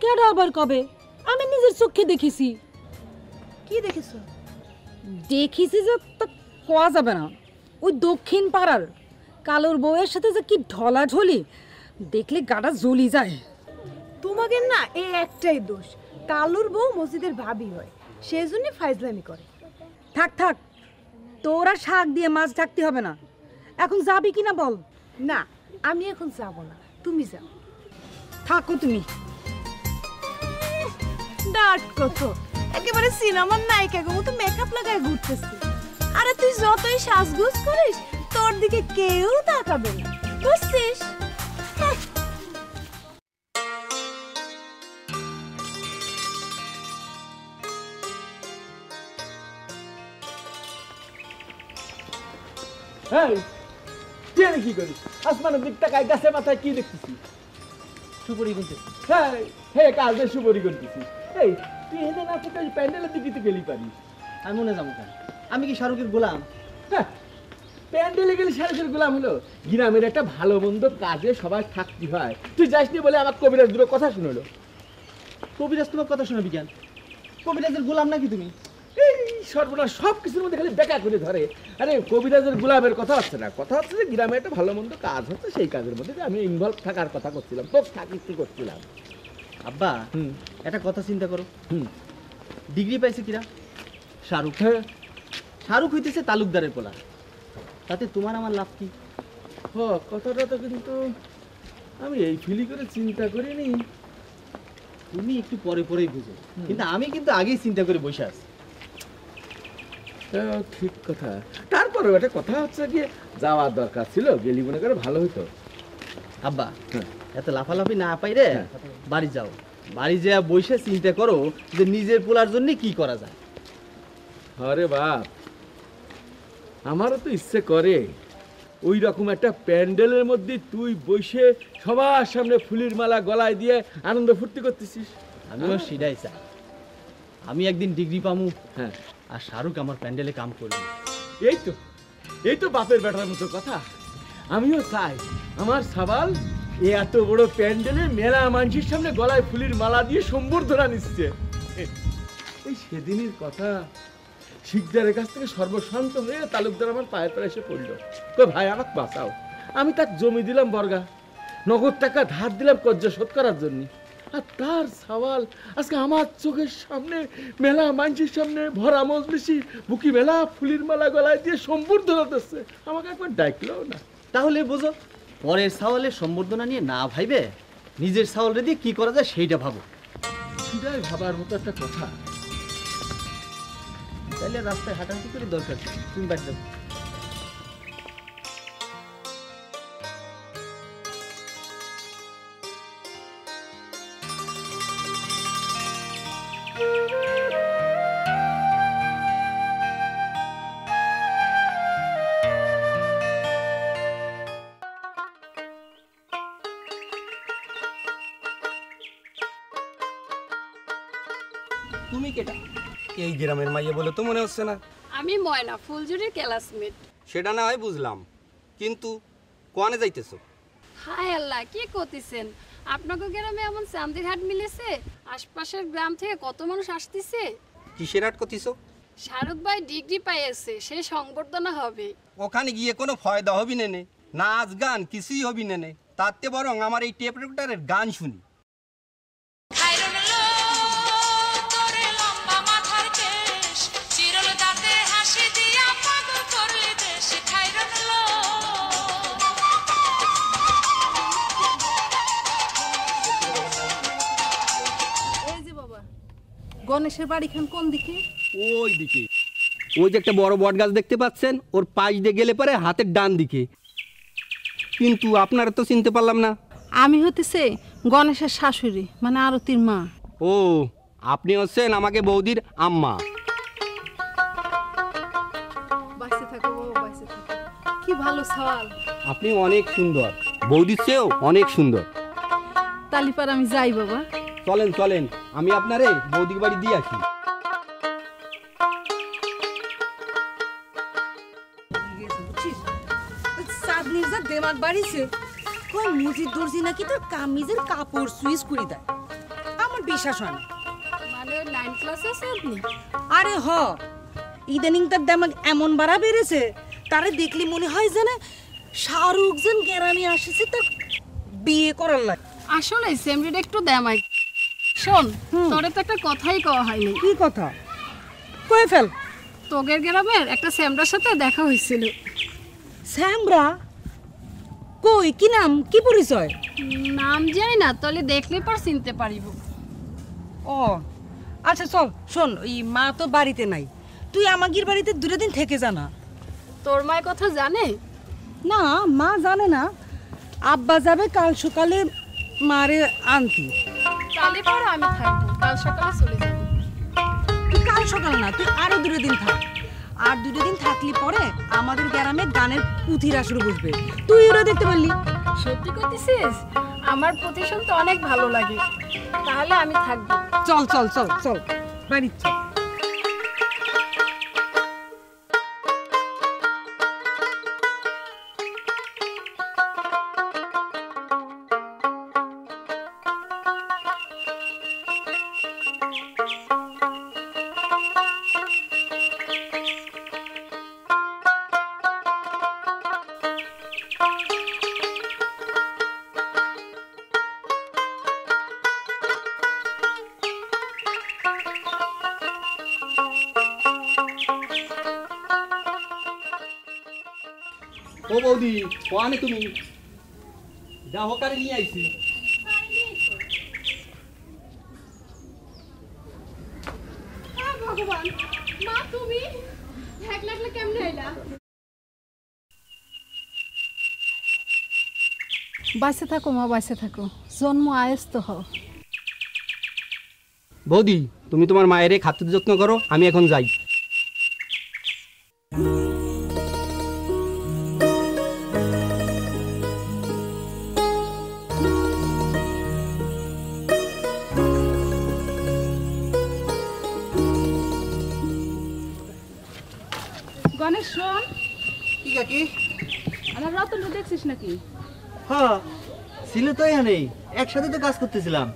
কেডা আবার কবে? আমি নিজের চোখে দেখেছি। কি দেখেছো? দেখেছি যে তা কোয়া যাবে না। ওই দক্ষিণ পাড়ার কালোর বউয়ের সাথে যে কি ঢলাঢলি, দেখলে গাটা জ্বলি যায়। তোমাকে না এই একটাই দোষ, কালুর বউ মসজিদের ভাবি হয়, সেই জন্য ফাইজলামি করে। থাক থাক, তোরা শাক দিয়ে মাছ ঢাকতে হবে না। এখন যাবি কিনা বল? না, আমি এখন যাব না, তুমি যাও। থাকো তুমি। ডাট কত, একেবারে সিনেমার নায়িকার মতো মেকআপ লাগায় ঘুরতেছি। আরে তুই যতই সাজগোজ করিস তোর দিকে কেউ তাকাবে না, বুঝছিস? কি করিস? আসমানের দিক তাকায় গাছে মাথায় কি দেখতেছি? সুপরি গুনতে। হ্যাঁ, কাল দিয়ে সুপরি করতেছিস। এই তুই এনে না থেকে প্যান্ডেলের দিকে তো গেলি পারিস। আমি মনে যাবো কেন? আমি কি শাহরুখের গোলাম? প্যান্ডেলে গেলে শাহরুখের গোলাম হলো? গ্রামের একটা ভালো মন্দ কাজে সবাই থাকতে হয়। তুই যাসনি বলে আমার কবিরাজ দুটো কথা শুনলো। কবিরাজ তোমার কথা শোনাবি কেন? কবিরাজের গোলাম নাকি তুমি? সর্বনাশ, সব কিছুর মধ্যে খালি বেকা করে ধরে। আরে কবিরাজের গোলামের কথা হচ্ছে না, কথা হচ্ছে যে গ্রামে একটা ভালো মন্দ কাজ হচ্ছে, সেই কাজের মধ্যে আমি ইনভলভ থাকার কথা করছিলাম, তো থাকি করছিলাম। আব্বা, একটা কথা চিন্তা করো। ডিগ্রি পাইছে কিরা? শাহরুখ। শাহরুখ হইতেছে তালুকদারের পোলা, তাতে তোমার আমার লাভ কি? কথাটা তো কিন্তু আমি এই ফিলি করে চিন্তা করিনি। তুমি একটু পরে পরেই বুঝো, কিন্তু আমি কিন্তু আগেই চিন্তা করে বসে আছি। ঠিক কথা। তারপরে একটা কথা হচ্ছে কি, যাওয়ার দরকার ছিল, গেলি মনে করে ভালো হতো। আব্বা, এত লাফালাফি না পাই রে, বাড়ি যাও। বাড়ি যেয়ে বসে চিন্তা করো যে নিজের পোলার জন্য কি করা যায়। আরে বাপ, আমারও তো ইচ্ছে করে ওই রকম একটা প্যান্ডেলের মধ্যে তুই বসে সবার সামনে ফুলের মালা গলায় দিয়ে আনন্দ ফুর্তি করতেছিস। আমিও সেটাই চাই। আমি একদিন ডিগ্রি পামু, আর শাহরুখ আমার প্যান্ডেলে কাম করবে। এই তো বাপের বেটার মতো কথা। আমিও চাই আমার সাবাল এত বড় প্যান্ডেলে মেলা মানুষের সামনে গলায় ফুলের মালা দিয়ে সম্বর্ধনা নিচ্ছে। এই সেদিনের কথা, শিকদারের কাছ থেকে সর্বশান্ত হয়ে তালুকদার আমার পায়ের পরে এসে পড়লো। তো ভাই আমাকে বাঁচাও। আমি তাকে জমি দিলাম বর্গা, নগদ টাকা ধার দিলাম কর্জ শোধ করার জন্য, আর তার সওয়াল আজকে আমার চোখের সামনে মেলা মানুষের সামনে ভরা মজলিসি বুকি মেলা ফুলের মালা গলায় দিয়ে সম্বর্ধনা দিচ্ছে। আমাকে একবার ডাকলেও না। তাহলে বুঝো, পরের সওয়ালের সম্বর্ধনা নিয়ে না ভাইবে নিজের সওয়ালরে দিয়ে কি করা যায় সেইটা ভাবো। সেটাই ভাবার মতো একটা কথা। তাহলে রাস্তায় হাঁটাহাঁটি করে দরকার কি? তুমি বাড়ি যাও। তুমি কেটা? এই গ্রামের মাইয়া বলে তো মনে হচ্ছে না। আমি ময়না, ফুলঝুরির ক্লাসমেট। সেটা না হয় বুঝলাম, কিন্তু কোয়ানে যাইতেছো? হায় আল্লাহ, কি করতেছেন? আপনাকে গ্রামে এমন চান্দির হাট মিলেছে, আশপাশের গ্রাম থেকে কত মানুষ আসতেছে। কিসের হাট করতেছো? শাহরুখ ভাই ডিগ্রি পাইছে, সে সংবর্ধনা হবে। ওখানে গিয়ে কোনো ফায়দা হবি নেনে, নাচ গান কিছুই হবি নেনে, তাতে বরং আমার এই টেপ রেকর্ডারের গান শুনি। গণেশের বাড়িখান কোন দিকে? ওই দিকে, ওই যে একটা বড় বট গাছ দেখতে পাচ্ছেন, ওর পাশ দিয়ে গেলে পরে হাতের ডান দিকে। কিন্তু আপনারা তো চিনতে পারলাম না। আমি হতেছে গণেশের শাশুড়ি, মানে আরতির মা। ও, আপনি হচ্ছেন আমাকে বৌদির আম্মা। বাইসে থাকো বাবা, বাইসে থাকো। কি ভালো সওয়াল। আপনি অনেক সুন্দর, বৌদির চেয়েও অনেক সুন্দর। তালিপার আমি যাই বাবা। চলেন চলেন, আমি আপনারে বৌদির বাড়ি দিয়ে আসি। চাঁদনির যা দেমাগ বাড়িছে, কোন মুজিদ দর্জি নাকি তোর কামিজের কাপড় সুইচ করে দেয়। আমার বিশ্বাস হয় না। মানে 9 ক্লাসে আছে আপনি? আরে হ, ইদানিং তার দেমাগ এমন বাড়া বেড়েছে, তারে দেখলে মনে হয় যেন শাহরুখ যেন গ্রামে আসেছে তার বিয়ে করার লাগে। আসলে সেমরিড একটু দেমাই। শোন, তোরে তো একটা কথাই কওয়া হয়নি। কি কথা? কয়ে ফেল। তোগের গ্রামের একটা স্যামরার সাথে দেখা হয়েছিল। স্যামরা? কই, কি নাম, কি পরিচয়? নাম জানি না, তাহলে দেখলে পর চিনতে পারিব। ও আচ্ছা চল, শোন, ওই মা তো বাড়িতে নাই, তুই আমাগির বাড়িতে 2 দিন থেকে জানা। তোর মায়ের কথা জানে? না, মা জানে না। আব্বা যাবে কাল সকালে মারে আনতি। তাহলে পর আমি থাকবো, কাল সকালে চলে যাব। তুই কাল সকালে না, তুই আরো 2 দিন থাক। আর 2 দিন থাকলি পরে আমাদের গ্রামে গানের পুঁথিরা শুরু বসবে, তুই ওরা দেখতে পারলি। সত্যি করতেছিস? আমার পুঁথি শুনতে অনেক ভালো লাগে, তাহলে আমি থাকবো। চল চল চল চল, বাড়ি চল। ও বৌদি, কোয়ানে তুমি? যা হোকারে নিয়ে আইছি। ভগবান, মা তুমি একলা একলা কেমনে আইলা? বাইসে থাকো মা, বাইসে থাকো, জন্ম আয়েস্ত হও। বৌদি, তুমি তোমার মায়ের খাদ্য যত্ন করো, আমি এখন যাই। গণেশ শোন। কি কাকি? আমার রতনটা দেখছিস নাকি? হ্যাঁ, ছিল তো এখানে, একসাথে তো কাজ করতেছিলাম।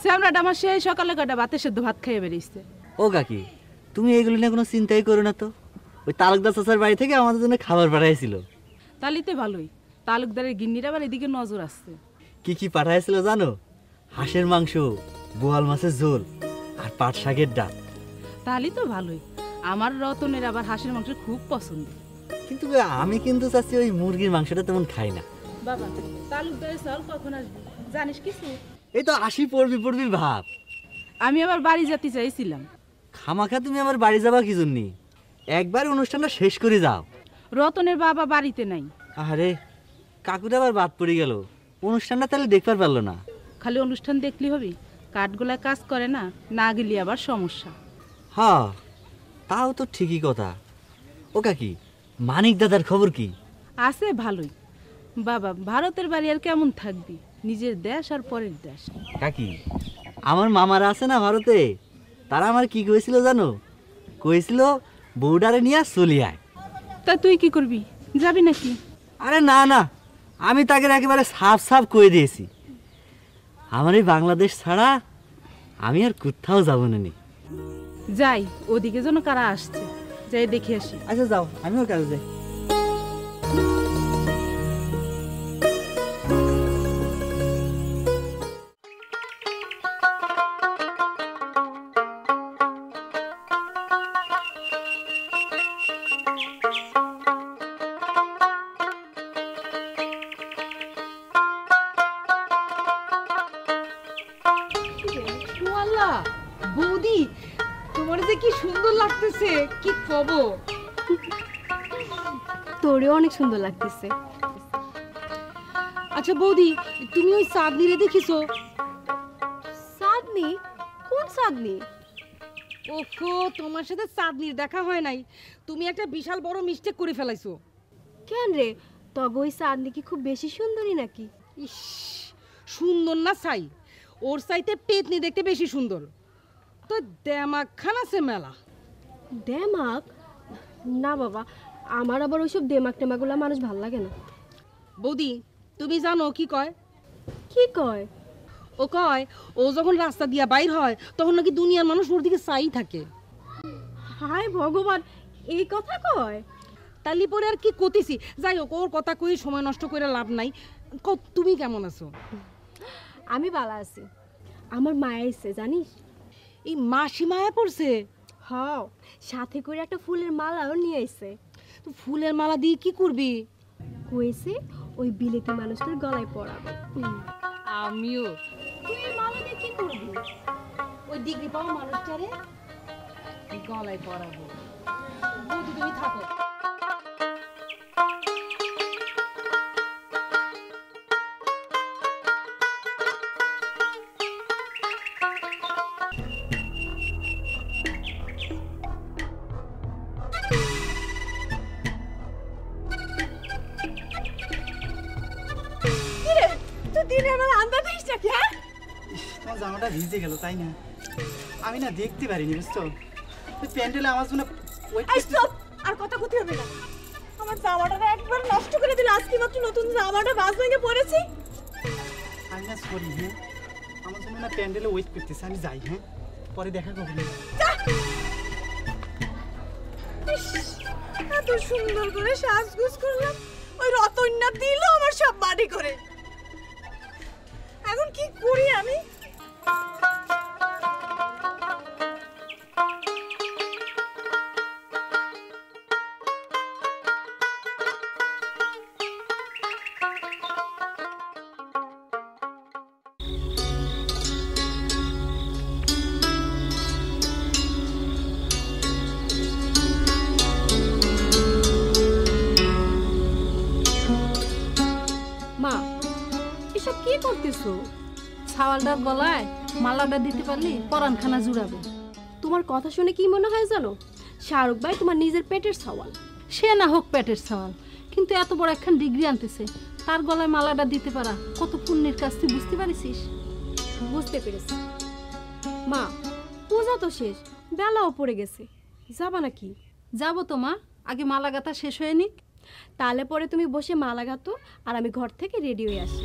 শ্যামরাটা আমার সেই সকালে কটা ভাতের সেদ্ধ ভাত খেয়ে বেরিয়েছে। ও কাকি, তুমি এগুলো নিয়ে কোনো চিন্তাই করো না তো। ওই তালুকদার চাচার বাড়ি থেকে আমাদের জন্য খাবার পাঠাইছিল। তালিতে ভালোই, তালুকদারের গিন্নির আবার এদিকে নজর আসছে। কি কি পাঠাইছিল জানো? হাঁসের মাংস, বোয়াল মাছের ঝোল আর পাট শাকের ডাল। তাহলে তো ভালোই। আমার রতনের আবার হাঁসের মাংস খুব পছন্দ। কিন্তু আমি কিন্তু চাচ্ছি ওই মুরগির মাংসটা তেমন খাই না। বাবা, তালুকদারের চাল কখন আসবে জানিস কিছু? এই তো আসি পড়বি ভাব। আমি আবার বাড়ি যেতে চাইছিলাম। খামাখা তুমি আমার বাড়ি যাবা কি জন্য? একবার অনুষ্ঠানটা শেষ করে যাও। রতনের বাবা বাড়িতে নাই। আরে কাকুটা আবার বাদ পড়ে গেল, অনুষ্ঠানটা তাহলে দেখবার পারলো না। খালি অনুষ্ঠান দেখলি হবে? কাঠগুলা কাজ করে না, না গেলি আবার সমস্যা। হ্যাঁ তাও তো ঠিকই কথা। ও কাকি, মানিক দাদার খবর কি? আছে ভালোই। বাবা ভারতের বাড়ি আর কেমন থাকবি, নিজের দেশ আর পরের দেশ। কাকি, আমার মামারা আছে না ভারতে, তারা আমার কি কইছিল জানো? কইছিল বউডারে নিয়ে চলি আয়। তা তুই কি করবি, যাবি নাকি? আরে না না, আমি তাকে একেবারে সাফ সাফ কয়ে দিয়েছি, আমার এই বাংলাদেশ ছাড়া আমি আর কোথাও যাব না। যাই, ওদিকে যেন কারা আসছে, যাই দেখে আসি। আচ্ছা যাও, আমিও কাজে যাই। বৌদি, তোমার যে কি সুন্দর লাগতেছে, কি খবর? তোরেও অনেক সুন্দর লাগতেছে। আচ্ছা বৌদি, তুমি ওই চাঁদনি রে দেখিছো? চাঁদনি? কোন চাঁদনি? ওফো, তোমার সাথে চাঁদনির দেখা হয় নাই, তুমি একটা বিশাল বড় মিস্টেক করে ফেলাইছো। কেন রে, তবে ওই চাঁদনি কি খুব বেশি সুন্দরী নাকি? ইস, সুন্দর না চাই, ওর চাইতে পেতনি দেখতে বেশি সুন্দর। তো দেমাগ খান আছে মেলা। দেমাগ? না বাবা, আমার আবার ওইসব দেমাগ টেমাগুলা মানুষ ভাল লাগে না। বৌদি, তুমি জানো কি কয়? কি কয়? ও কয় ও যখন রাস্তা দিয়া বাইর হয় তখন নাকি দুনিয়ার মানুষ ওর দিকে চাই থাকে। হায় ভগবান, এই কথা কয়? তালি পরে আর কি কতিছি। যাই হোক, ওর কথা কই সময় নষ্ট করে লাভ নাই। তুমি কেমন আছো? আমি ভালো আছি। আমার মায়া এসে জানিস? এই মাসি মায়া পড়ছে? হ্যাঁ, সাথে করে একটা ফুলের মালাও নিয়ে আইছে। তো ফুলের মালা দিয়ে কি করবি? কইছে ওই বিলেতি মানুষটার গলায় পরাবে। আমিও। তুই এই মালা দিয়ে কি করবি? ওই ডিগ্রি পাওয়া মানুষটারে গলায় পরাবো। বৌদি তুমি থাকো। জামাটা ভিজে গেল তাই না? আমি না দেখতে পারিনি, বুঝছো? প্যান্ডেলে আমার জন্য আর কথা কইতে হবে না। আমার জামাটা একবার নষ্ট করে দিল। আজকে মাত্র নতুন জামাটা বাস ভেঙে পড়েছি। আমি না সরি, হ্যাঁ আমার জন্য না প্যান্ডেলে ওয়েট করতেছে, আমি যাই। হ্যাঁ, পরে দেখা করবো। এত সুন্দর করে সাজগুজ করলাম, ওই রতন্যা দিল আমার সব বাড়ি করে। এখন কি করি আমি? মা, এসব কি করতেছো? ছাওয়ালটার গলায় মালাটা দিতে পারলে পরানখানা জুড়াবে। তোমার কথা শুনে কি মনে হয় জানো? শাহরুখ ভাই তোমার নিজের পেটের সওয়াল। সে না হোক পেটের সওয়াল, কিন্তু এত বড় একখান ডিগ্রি আনতেছে, তার গলায় মালাটা দিতে পারা কত পুণ্যের কাজ, তুই বুঝতে পারিস? বুঝতে পেরেছি মা। পূজা তো শেষ, বেলাও পড়ে গেছে, যাবা নাকি? যাবো তো মা, আগে মালা গাঁথা শেষ হয়ে নিক। তাহলে পরে তুমি বসে মালা গাঁথো, আর আমি ঘর থেকে রেডি হয়ে আসি।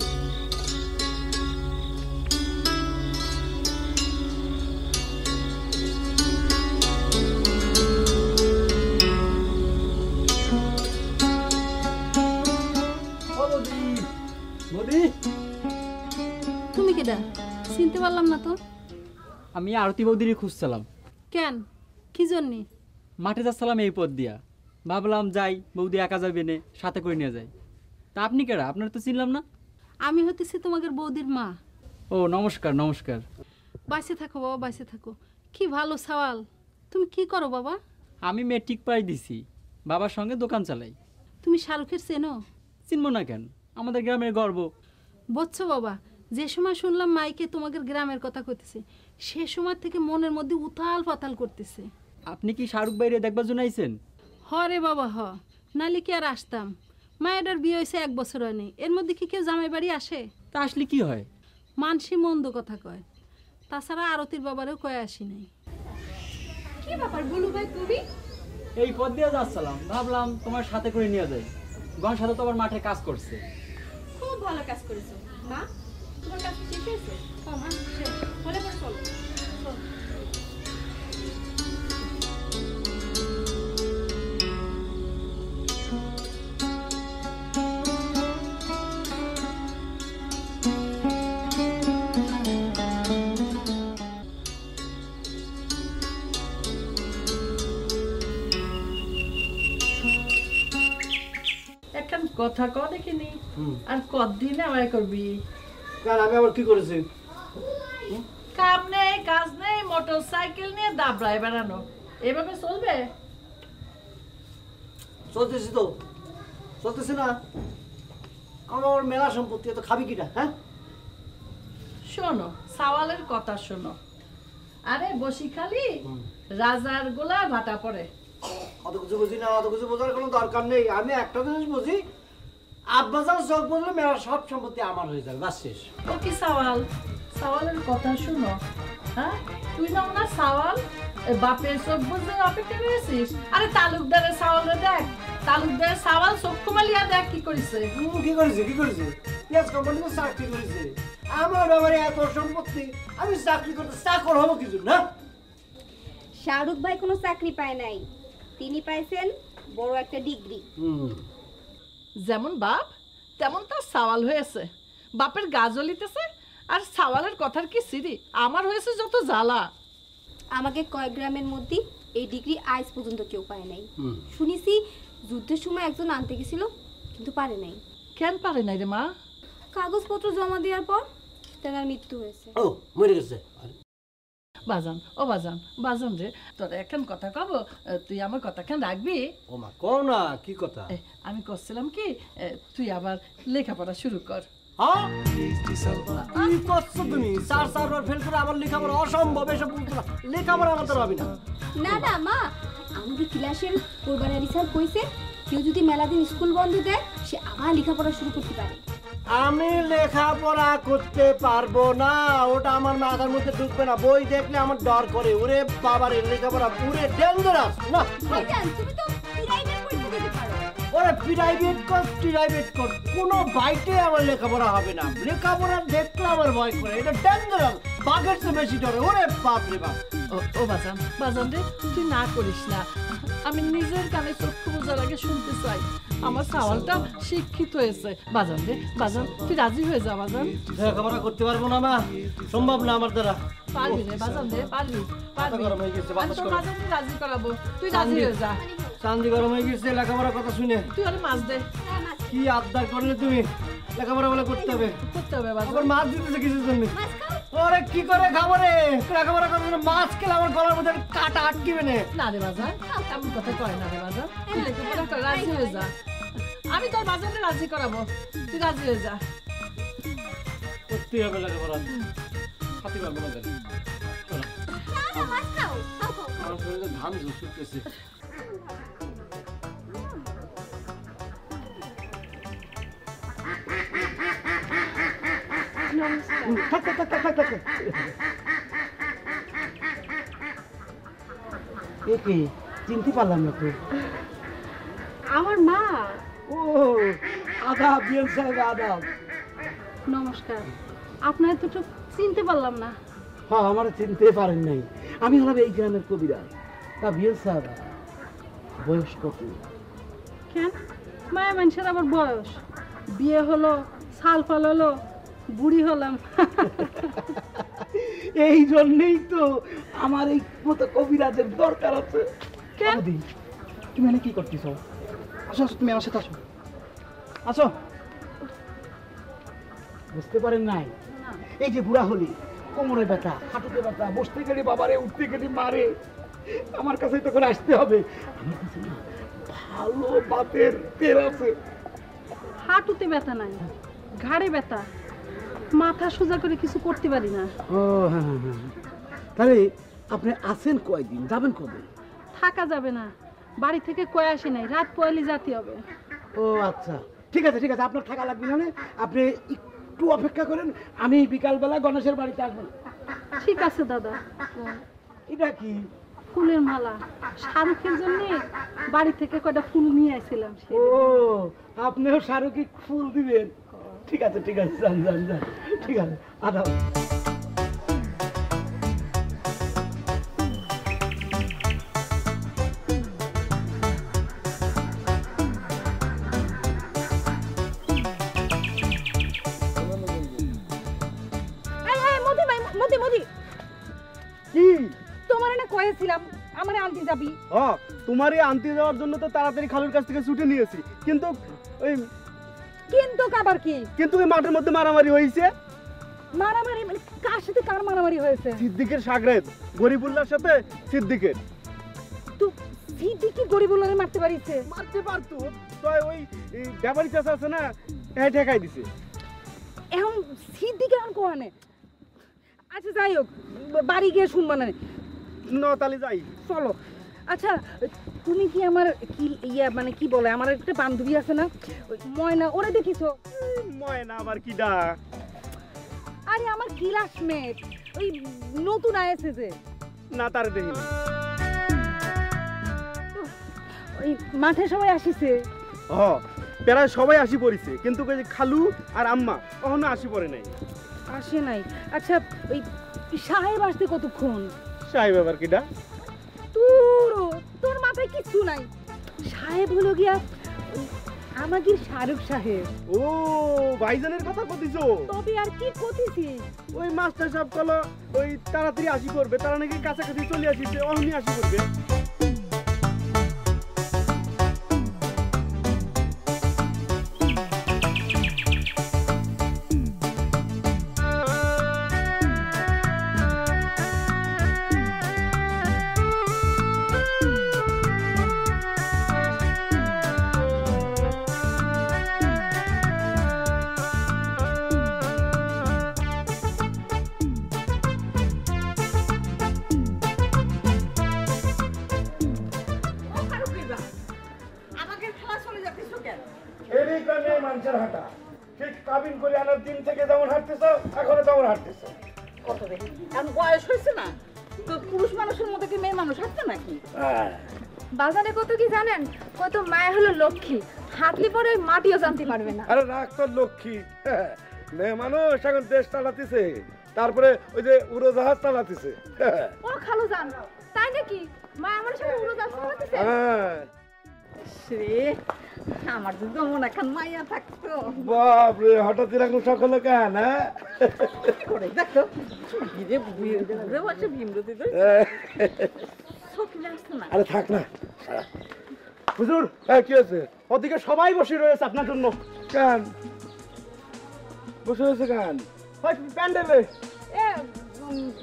তুমি কেডা? চিনতে পারলাম না তো। আমি আরতি বৌদিরই খুঁজছিলাম। কেন, কি জন্যে? মাঠে যাচ্ছিলাম এই পথ দিয়া, ভাবলাম যাই, বৌদি একা যাবে নে, সাথে করে নিয়ে যাই। তা আপনি কেডা? আপনার তো চিনলাম না। আমি হতেছি তোমাদের বৌদির মা। ও নমস্কার। নমস্কার। বাইসে থাকো বাবা, বাইসে থাকো। কি ভালো সওয়াল, তুমি কি করো বাবা? আমি মেট্রিক পাই দিছি, বাবার সঙ্গে দোকান চালাই। তুমি শাহরুখের চেনো? চিনবো না কেন, আমাদের গ্রামের গর্ব। বুঝছো বাবা, যে সময় শুনলাম মাইকে তোমাদের গ্রামের কথা কইতেছে, সে সময় থেকে মনের মধ্যে উথাল পাতাল করতেছে। আপনি কি শাহরুখ বাইরে দেখবার জন্য আইছেন? হ রে বাবা হ, নালে কি আর আসতাম? মায়ের বিয়ে হয়েছে 1 বছর হয়নি, এর মধ্যে কি কেউ জামাই বাড়ি আসে? তা আসলে কি হয়? মানসি মন্দ কথা কয়, তাছাড়া আরতির বাবারেও কয়ে আসি নাই। কি ব্যাপার বলু ভাই তুমি? এই পথ দিয়ে যাচ্ছিলাম, ভাবলাম তোমার সাথে করে নিয়ে যাই। গন সাথে তো আবার মাঠে কাজ করছে। খুব ভালো কাজ করেছো মা। তোমার কাজ শেষ হয়েছে? মা শেষ হলে পরে চলো। এখন কথা ক দেখিনি, আর কতদিন আমায় করবি? কারণ আমি আবার কি করেছি? কাম নেই কাজ নেই, মোটর সাইকেল নিয়ে দাবড়ায় বেড়ানো, এভাবে চলবে? চলতেছি তো, চলতেছি না? আমার মেলা সম্পত্তি, তো খাবি কিটা? হ্যাঁ শোনো, সাওয়ালের কথা শোনো। আরে বসি খালি রাজার গোলা ভাটা পড়ে। অত কিছু বুঝি না, অত কিছু বোঝার কোনো দরকার নেই। আমি একটা জিনিস বুঝি, আব্বাজান চোখ বুঝলে মেলা সব সম্পত্তি আমার হয়ে যাবে, বাস শেষ। ও কি সাওয়াল, সাওয়ালের কথা শুনো। হ্যাঁ, তুই না ওনার সাওয়াল, বাপের চোখ বুঝলে অপেক্ষা করেছিস? আরে তালুকদারের সাওয়ালে দেখ, তালুকদারের সাওয়াল চোখ কুমালিয়া দেখ কি করেছে। কি করেছে? কি করেছে? পেঁয়াজ কোম্পানিতে চাকরি করেছে। আমার ব্যাপারে এত সম্পত্তি, আমি চাকরি করতে চাকর হবো কিছু না? শাহরুখ ভাই কোনো চাকরি পায় নাই, তিনি পাইছেন বড় একটা ডিগ্রি। যেমন বাপ তেমন তার সাওয়াল হয়েছে, বাপের গা জ্বলিতেছে আর সাওয়ালের কথার কি সিরি, আমার হয়েছে যত জ্বালা। আমাকে কয়েক গ্রামের মধ্যে এই ডিগ্রি আজ পর্যন্ত কেউ পায় নাই। শুনেছি যুদ্ধের সময় একজন আনতে গেছিল, কিন্তু পারে নাই। কেন পারে নাই রে মা? কাগজপত্র জমা দেওয়ার পর তার মৃত্যু হয়েছে। ও মরে গেছে। বাজান, ও বাজান, বাজান রে, তোর এখন কথা কব, তুই আমার কথা কেন রাখবি? ও মা কও না, কি কথা? আমি করছিলাম কি, তুই আবার লেখাপড়া শুরু কর। কি করছো তুমি? 4 বার ফেল করে আবার লেখাপড়া অসম্ভব, এসব বলতে না। লেখাপড়া আমাদের হবে না। না না মা, আমাদের ক্লাসের কোরবানির স্যার কইছে কেউ যদি মেলা দিন স্কুল বন্ধ দেয়, সে আবার লেখাপড়া শুরু করতে পারে। আমি লেখাপড়া করতে পারবো না, ওটা আমার মাথার মধ্যে ঢুকবে না। বই দেখলে আমার ডর করে। ওরে বাবার লেখাপড়া পুরে ডেঞ্জারাস। না তুমি তো প্রাইভেট পরীক্ষা দিতে পারো। ওরে প্রাইভেট কোর্স কোনো বাইটে আমার লেখাপড়া হবে না। লেখাপড়া দেখলে আমার ভয় করে, এটা ডেঞ্জারাস, বাঘের চেয়ে বেশি ডরে। ওরে বাপ রে বাপ। ও বাজান, বাজান রে, তুই না করিস না। আমি নিজের কানে চক্ষু বোঝার আগে শুনতে চাই আমার সাওয়ালটা শিক্ষিত হয়েছে। বাজান রে, বাজান, তুই রাজি হয়ে যা বাজান। লেখাপড়া করতে পারবো না মা, সম্ভব না আমার দ্বারা। পারবি রে বাজান রে, পারবি, পারবি। আমি তোর বাজানকে রাজি করাবো, তুই রাজি হয়ে যা। চান্দি গরম হয়ে গেছে লেখাপড়ার কথা শুনে। তুই আরে মাছ দে। কি আবদার করলে তুমি? লেখাপড়া বলে করতে হবে, করতে হবে বাজান। আবার মাছ দিতেছে কিছুর জন্য। ওরে কি করে খাবো রে? লেখাপড়া করার জন্য মাছ খেলে আমার গলার মধ্যে কাটা আটকিবে না রে বাজান, এমন কথা কয় না রে বাজান। তুই লেখাপড়া কর, রাজি হয়ে যা। আমি তোর বাজারে রাজি করাবো, তুই রাজি হয়ে যা। করতেই হবে লেখাপড়া, হাতি পারবো না। আমার শরীরে ঘাম ঝুঁকতেছে। চিনতে পারলাম না তো। আমার মা। ও আদাব, বিএল সাহেব আদাব। নমস্কার, আপনার তো চিনতে পারলাম না। হ্যাঁ, আমার চিনতে পারেন নাই। আমি হলাম এই গ্রামের কবিরা। তা বিএল সাহেব বয়স কত? কেন মায়া মানুষের আবার বয়স? বিয়ে হলো, সাল ফাল হলো, বুড়ি হলাম। এই জন্যই তো আমার এই মতো কবিরাজের দরকার আছে। কেন? তুমি এখানে কি করতেছ? আসো আসো, তুমি আমার সাথে আসো। আসো। বুঝতে পারেন নাই? এই যে বুড়া হলি, কোমরে ব্যথা, হাঁটুতে ব্যথা, বসতে গেলে বাবারে, উঠতে গেলে মারে। আমার কাছেই তো করে আসতে হবে। আমার কাছে না ভালো বাতের তেল আছে। হাঁটুতে ব্যথা নাই, ঘাড়ে ব্যথা, মাথা সোজা করে কিছু করতে পারি না। ও হ্যাঁ হ্যাঁ হ্যাঁ, তাহলে আপনি আছেন কয়দিন, যাবেন কবে? থাকা যাবে না, বাড়ি থেকে কয়ে আসি নাই, রাত পয়লি যেতে হবে। ও আচ্ছা, ঠিক আছে ঠিক আছে, আপনার থাকা লাগবে না, আপনি একটু অপেক্ষা করেন, আমি বিকালবেলা গণেশের বাড়িতে আসবো। ঠিক আছে দাদা। এটা কি? ফুলের মালা, শাহরুখের জন্য বাড়ি থেকে কয়টা ফুল নিয়ে আসছিলাম। ও আপনিও শাহরুখকে ফুল দিবেন? ঠিক আছে ঠিক আছে, যান যান যান, ঠিক আছে আদাব। কয়েছিলাম আমারে আনতে যাবি। তোমারই আনতে যাওয়ার জন্য তো তাড়াতাড়ি খালুর কাছ থেকে ছুটে নিয়েছি, কিন্তু ওই কিন্তু আবার কি? কিন্তু ওই মাঠের মধ্যে মারামারি হয়েছে। মারামারি মানে কার সাথে কার মারামারি হয়েছে? সিদ্দিকের সাগরেদ, গরিবুল্লাহর সাথে সিদ্দিকের। তো সিদ্দিক কি গরিবুল্লাহরে মারতে পারিছে? মারতে পারতো, তো ওই ব্যাপারী চাচা আছে না, হ্যাঁ ঠেকাই দিছে। এখন সিদ্দিক এখন কোয়ানে? আচ্ছা যাই হোক, বাড়ি গিয়ে শুনবা না। তাহলে যাই, চলো। আচ্ছা তুমি কি আমার কি মানে কি বলে, আমার একটা বান্ধবী আছে না ময়না, ওরে দেখিছো? ময়না আবার কি ডা? আরে আমার ক্লাসমেট, ওই নতুন আয়েছে যে। না তারে দেখিনি। ওই মাঠে সবাই আসিছে। প্রায় সবাই আসি পড়িছে, কিন্তু খালু আর আম্মা কখনো আসি পড়ে নাই। আসে নাই? আচ্ছা ওই সাহেব আসতে কতক্ষণ? সাহেব আবার কিডা? তোর মাথায় কিচ্ছু নাই। সাহেব হলো গিয়া আমাদের শাহরুখ সাহেব। ও ভাইজানের কথা কইছো? তবে আর কি কইছি? ওই মাস্টার সাহেব কল ওই তাড়াতাড়ি আসি করবে, তারা নাকি কাছাকাছি চলে আসিছে, অহনি আসি করবে। মানুষের হাঁটা ঠিক কাবিন করে আনার দিন থেকে যেমন হাঁটতেছ, এখনো তেমন হাঁটতেছ। কত দেখি এখন বয়স হয়েছে না, তো পুরুষ মানুষের মতো কি মেয়ে মানুষ হাঁটতে নাকি? বাজারে কত কি জানেন, কত মায়ের হলো লক্ষ্মী, হাঁটলি পরে ওই মাটিও জানতে পারবে না। আরে রাখ তোর লক্ষ্মী, মেয়ে মানুষ এখন দেশ চালাতেছে, তারপরে ওই যে উড়োজাহাজ চালাতেছে। ও খালু জান, তাই নাকি? মা আমার সাথে উড়োজাহাজ চালাতেছে? রে আমার তো যেমন এখন মাইয়া থাকতো। বাপরে, হঠাৎ এরকম সকল কেন? করে দেখো ঘিরে ঘুরে বসে ভীমরতি। আরে থাক না হুজুর, কি আছে? ওদিকে সবাই বসে রয়েছে আপনার জন্য। কেন বসে রয়েছে? কেন প্যান্ডেলে?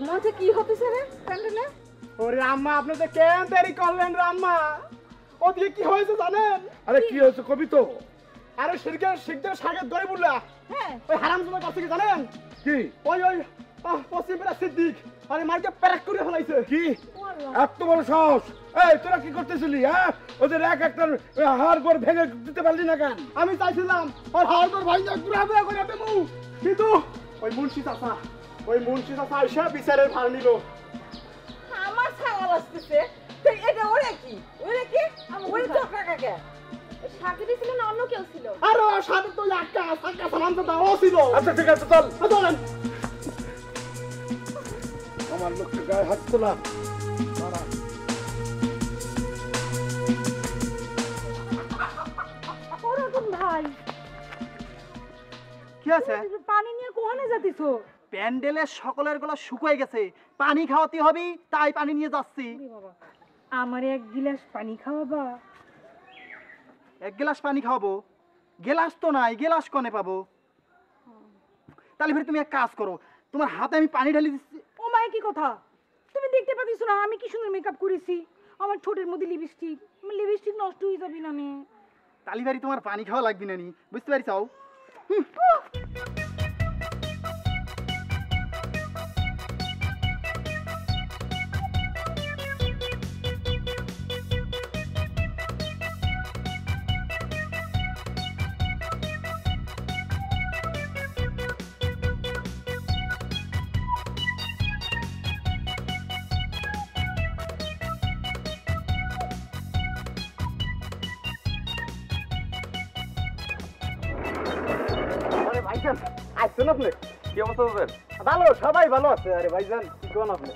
মঞ্চে কি হতেছে রে প্যান্ডেলে? ওরে আম্মা, আপনি তো কেন দেরি করলেন রে আম্মা? ওদিকে কি হয়েছে জানেন? আরে কি হয়েছে কবি তো? আরে শিখদের সাগের দই বললা, ওই হারামজাদার কাছ থেকে জানেন কি? ওই ওই পশ্চিম পাড়া সিদ্দিক আরে মার্কে প্যারাক করে ফেলাইছে। কি এত বড় সাহস? এই তোরা কি করতেছিলি? হ্যাঁ, ওদের এক একটা হাড় গোড় ভেঙে দিতে পারলি না কেন? আমি চাইছিলাম ওর হাড় গোড় ভাই গুড়া গুড়া করে দেবো, কিন্তু ওই মুন্সি চাচা এসে বিচারের ভার নিল। আমার ছাগল আসতেছে, এটা ওরে কি? ওরে কি? ওরে তো কাকা সাথে ছিল না অন্য কেউ ছিল? আরে সাথে তো একটা সাকা সালামটা ও ছিল। আচ্ছা ঠিক আছে, চল চলেন। আমার লোককে গায়ে হাত তোলা ভাই। কি আছে? পানি নিয়ে কোহানে যাতিছো? প্যান্ডেলের সকলের গলা শুকিয়ে গেছে, পানি খাওয়াতে হবে, তাই পানি নিয়ে যাচ্ছি। আমার এক গিলাস পানি খাওয়াবা? এক গ্লাস পানি খাওয়াবো? গেলাস তো নাই, গেলাস কনে পাবো? তাহলে ফির তুমি এক কাজ করো, তোমার হাতে আমি পানি ঢালি দিচ্ছি। ও মাই, কি কথা? তুমি তুমি দেখতে পাচ্ছ না আমি কি সুন্দর মেকআপ করেছি, আমার ঠোঁটের মধ্যে লিপস্টিক, আমার লিপস্টিক নষ্ট হয়ে যাবে না নে। তালিবাড়ি তোমার পানি খাওয়া লাগবে না নি, বুঝতে পারি চাও? ভাইজান আসছেন আপনি? কি অবস্থা তোদের? ভালো, সবাই ভালো আছে। আরে ভাইজান কি কোন আপনি?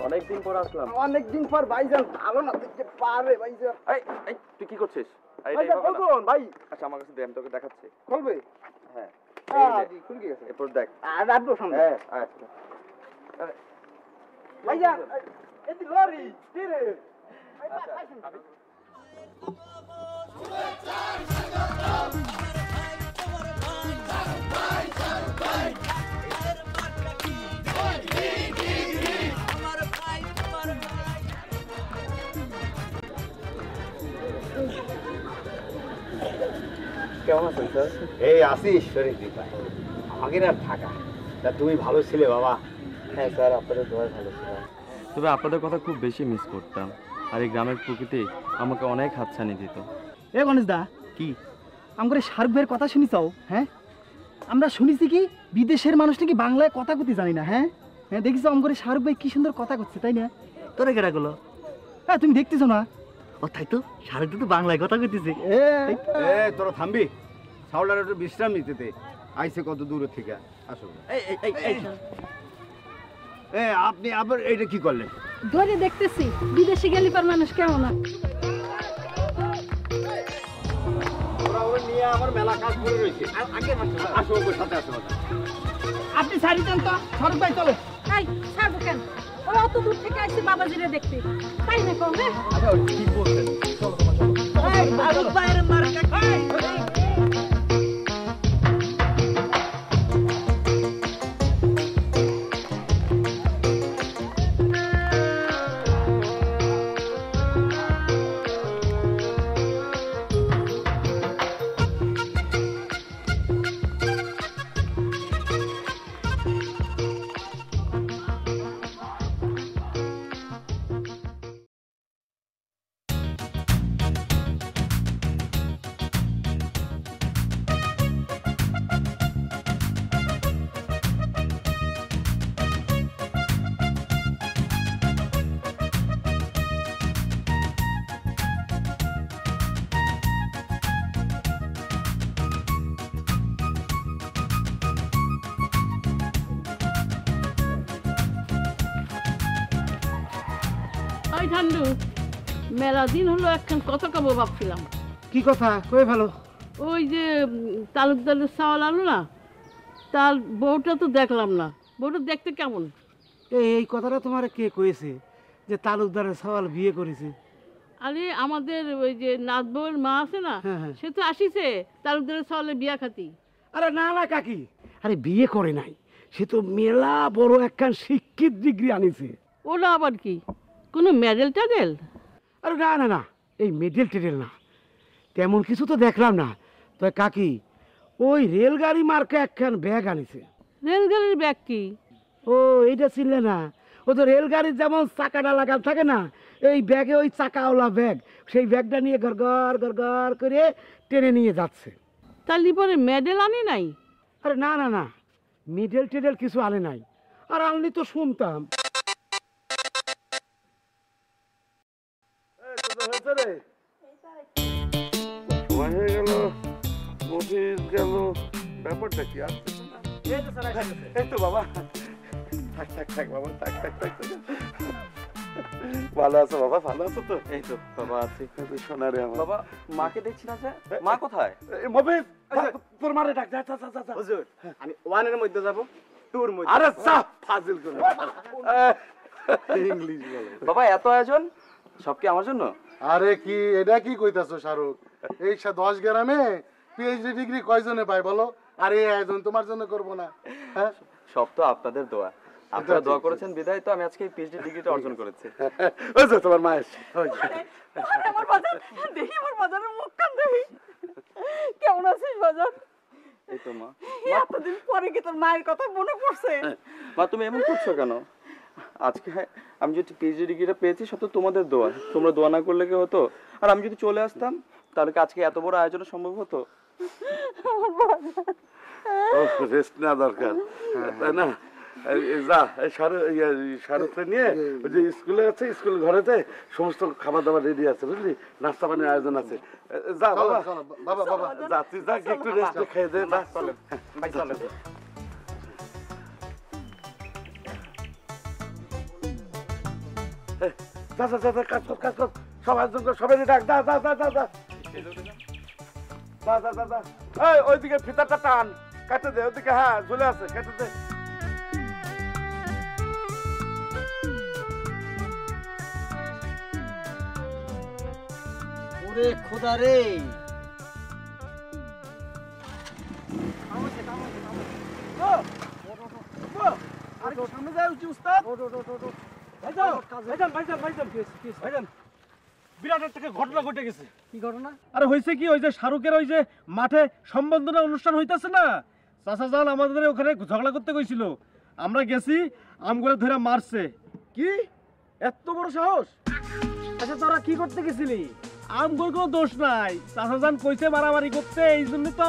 অনেকদিন পর আসলাম। অনেকদিন পর ভাইজান, ভালো না দেখতে পারে ভাইজান। এই এই তুই কি করছিস? ভাইজান বলুন ভাই। আচ্ছা আমার কাছে দে, আমি তোকে দেখাচ্ছি। খুলবে? হ্যাঁ জি খুলে গেছে। এরপর দেখ। আর রাখবো সামনে। হ্যাঁ আচ্ছা ভাইজান এদি লরি তীরে। কেমন আছেন স্যার? এই আসিস শরীর দিপায়, আমাকে আর থাকা তা তুমি ভালো ছিলে বাবা। হ্যাঁ স্যার, আপনাদের দোয়া ভালো ছিল। তবে আপনাদের কথা খুব বেশি মিস করতাম। আর এই গ্রামের প্রকৃতি আমাকে অনেক হাতছানি দিত। এ গণেশ দা, কি আমাকে শাহরুখ ভাইয়ের কথা শুনিছাও? হ্যাঁ, আমরা শুনেছি কি বিদেশের মানুষ নাকি বাংলায় কথা কইতে জানি না। হ্যাঁ হ্যাঁ, দেখিস আমাকে শাহরুখ ভাই কি সুন্দর কথা করছে, তাই না? তোরে কেডা গুলো? হ্যাঁ তুমি দেখতেছো না? ও তাই তো, শাহরুখ তো বাংলায় কথা কইতেছে। তোরা থামবি, সাউলার একটু বিশ্রাম নিতে দে। আইসে কত দূর থেকে, আসো। আপনি আবার এইটা কি করলেন? ধরে দেখতেছি বিদেশে গেলে পর মানুষ কেমন না। নিয়ে আমার মেলা কাজ করে রয়েছে। আসো ওর সাথে আসো। আপনি সারি দেন তো, শাহরুখ ভাই চলো। এই ছাড়বো কেন? ওরা অত দূর থেকে আসছে বাবাজিরে দেখতে, তাই না কম? আচ্ছা ঠিক বলছেন, চলো তোমার চলো। এই শাহরুখ ভাইয়ের মার্কা খাই। ঠান্ডু, মেলা দিন হলো একখান কথা কব ভাবছিলাম। কি কথা? কই ভালো। ওই যে তালুকদারের চাওয়াল আনো না, তার বউটা তো দেখলাম না। বউটা দেখতে কেমন? এই কথাটা তোমার কে কয়েছে যে তালুকদারের সওয়াল বিয়ে করেছে? আরে আমাদের ওই যে নাথ বউয়ের মা আছে না, সে তো আসিছে তালুকদারের চাওয়ালে বিয়া খাতি। আরে না না কাকি, আরে বিয়ে করে নাই, সে তো মেলা বড় একখান শিক্ষিত ডিগ্রি আনিছে। ওটা আবার কি, কোনো মেডেল টেডেল? আরে না না না, এই মেডেল টেডেল না, তেমন কিছু তো দেখলাম না। তো কাকি ওই রেলগাড়ি মার্কা একখান ব্যাগ আনিছে। রেলগাড়ির ব্যাগ কি? ও এইটা চিনলে না? ও তো রেলগাড়ির যেমন চাকাটা লাগাল থাকে না, এই ব্যাগে ওই চাকাওয়ালা ব্যাগ, সেই ব্যাগটা নিয়ে গড়গড় গড়গড় করে টেনে নিয়ে যাচ্ছে। তাহলে পরে মেডেল আনি নাই? আরে না না না, মেডেল টেডেল কিছু আনে নাই। আর আনলি তো শুনতাম। সময় হয়ে গেল, মফিজ গেল, ব্যাপারটা কি? এই তো বাবা। থাক থাক থাক বাবা, থাক থাক থাক। ভালো আছো বাবা? ভালো আছো তো? এই তো বাবা আছি। সোনারে আমার বাবা, মাকে দেখছি না যে, মা কোথায়? মফিজ তোর মারে ডাক, যা যা যা যা। হুজুর, আমি ওয়ানের মধ্যে যাব, টুর মধ্যে। আরে চাপ ফাজিল করে ইংলিশ বলে। বাবা এত আয়োজন সব কি আমার জন্য? আরে কি এটা কি কইতাছো শাহরুখ? এই 10 গ্রামে পিএইচডি ডিগ্রি কয়জনে পায় বলো? আর এই আয়োজন তোমার জন্য করব না? হ্যাঁ, সব তো আপনাদের দোয়া। আপনারা দোয়া করেছেন বিদায় তো আমি আজকে পিএইচডি ডিগ্রিটা অর্জন করেছি। ওই যে তোমার মায়ের আমার বাজার দেখি, আমার বাজারের মুখখান দেখি। কেমন আছিস বাজার? এই তো মা। এতদিন পরে কি তোর মায়ের কথা মনে পড়ছে? মা তুমি এমন করছো কেন? আজকে আমি যদি পিএইচডি ডিগ্রিটা পেয়েছি সব তো তোমাদের দোয়া। তোমরা দোয়া না করলে কি হতো? আর আমি যদি চলে আসতাম তাহলে কি আজকে এত বড় আয়োজন সম্ভব হতো? রেস্ট নেওয়া দরকার, তাই না? যা শাহরুখকে নিয়ে ওই যে স্কুলে আছে, স্কুল ঘরেতে সমস্ত খাবার দাবার রেডি আছে, বুঝলি? নাস্তা পানির আয়োজন আছে। যা বাবা, বাবা বাবা যাচ্ছি, যা একটু রেস্ট খেয়ে দে। ভাই চলে যা যা যা, কাজ কর কাজ কর, সব আয়োজন কর, সবাই ডাক, যা যা যা যা যা যা যা যা যা। এই ওইদিকে ফিতাটা টান, কাটে দে ওদিকে। হ্যাঁ ঝুলে আছে, কেটে দে। ওরে খোদা রে, সামনে যায় উঠি উস্তাদ। বিরাট একটা ঘটনা ঘটে গেছে। কি ঘটনা? আরে হয়েছে কি, ওই যে শাহরুখের ওই যে মাঠে সম্বর্ধনা অনুষ্ঠান হইতাছে না, চাচা জান আমাদের ওখানে ঝগড়া করতে কইছিল, আমরা গেছি, আম করে ধরে মারছে। কি এত বড় সাহস? আচ্ছা তোরা কি করতে গেছিলি? আম করে কোনো দোষ নাই, চাচা জান কইছে মারামারি করতে, এই জন্য তো